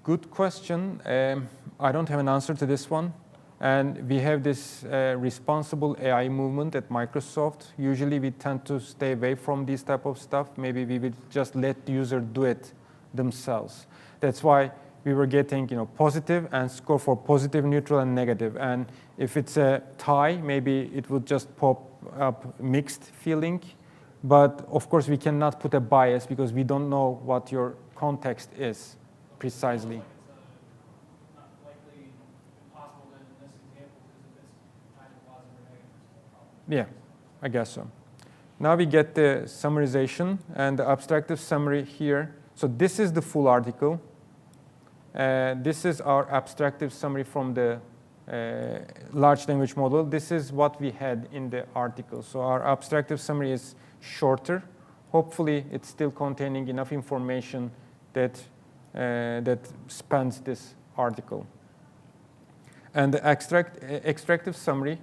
Good question. I don't have an answer to this one. And we have this responsible AI movement at Microsoft. Usually we tend to stay away from this type of stuff. Maybe we will just let the user do it themselves. That's why we were getting positive and score for positive, neutral, and negative. And if it's a tie, maybe it would just pop up mixed feeling. But of course, we cannot put a bias because we don't know what your context is precisely.
Not likely
Yeah, I guess so. Now we get the summarization and the abstractive summary here. So this is the full article. This is our abstractive summary from the large language model. This is what we had in the article. So our abstractive summary is shorter. Hopefully, it's still containing enough information that spans this article. And the extractive summary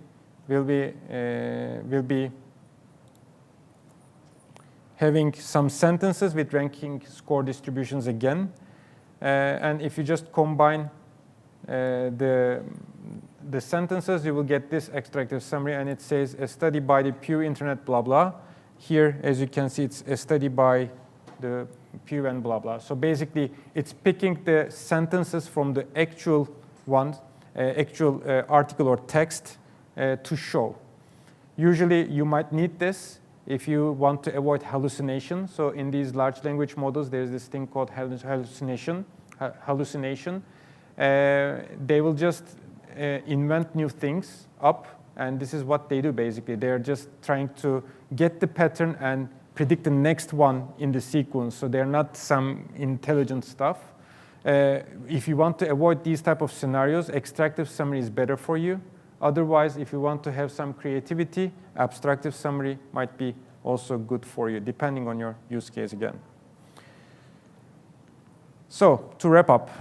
will be having some sentences with ranking score distributions again. And if you just combine the sentences, you will get this extractive summary, and it says a study by the Pew Internet blah blah. Here, as you can see, it's a study by the Pew and blah blah. So basically, it's picking the sentences from the actual article or text to show. Usually, you might need this if you want to avoid hallucination. So in these large language models, there's this thing called hallucination. They will just invent new things up, and this is what they do basically. They're just trying to get the pattern and predict the next one in the sequence. So they're not some intelligent stuff. If you want to avoid these type of scenarios, extractive summary is better for you. Otherwise, if you want to have some creativity, abstractive summary might be also good for you, depending on your use case again. So to wrap up,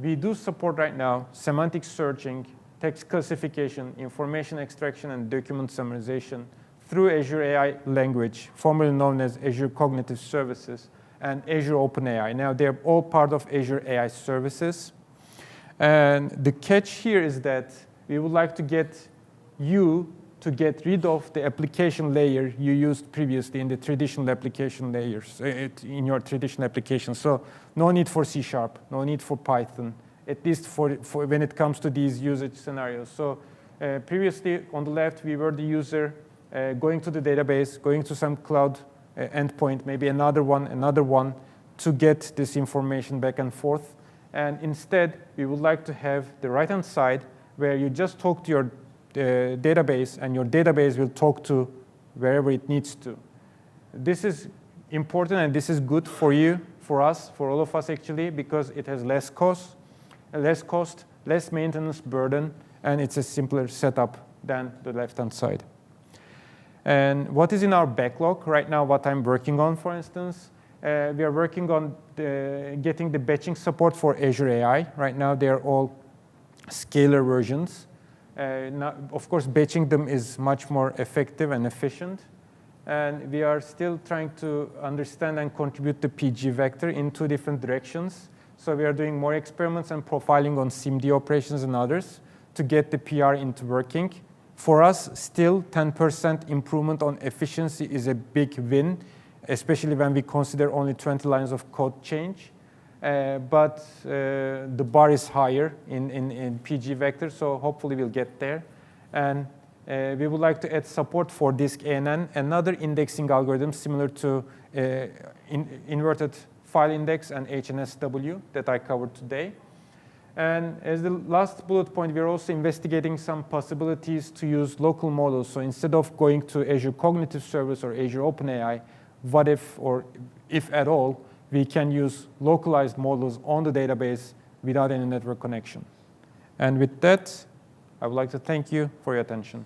we do support right now semantic searching, text classification, information extraction, and document summarization through Azure AI language, formerly known as Azure Cognitive Services, and Azure OpenAI. Now, they're all part of Azure AI Services. And the catch here is that we would like to get you to get rid of the application layer you used previously in the traditional application layers, in your traditional application. So no need for C#, no need for Python, at least for when it comes to these usage scenarios. So previously, on the left, we were the user going to the database, going to some cloud endpoint, maybe another one, to get this information back and forth. And instead, we would like to have the right-hand side where you just talk to your database, and your database will talk to wherever it needs to. This is important, and this is good for you, for us, for all of us actually, because it has less cost, less maintenance burden, and it's a simpler setup than the left-hand side. And what is in our backlog right now, what I'm working on, for instance, we are working on getting the batching support for Azure AI. Right now, they're all scalar versions. Now, of course, batching them is much more effective and efficient. And we are still trying to understand and contribute the PG vector in two different directions. So we are doing more experiments and profiling on SIMD operations and others to get the PR into working. For us, still 10% improvement on efficiency is a big win, especially when we consider only 20 lines of code change. But the bar is higher in PG vector, so hopefully we'll get there. And we would like to add support for disk ANN, another indexing algorithm similar to inverted file index and HNSW that I covered today. And as the last bullet point, we're also investigating some possibilities to use local models. So instead of going to Azure Cognitive Service or Azure OpenAI, what if, or if at all, we can use localized models on the database without any network connection. And with that, I would like to thank you for your attention.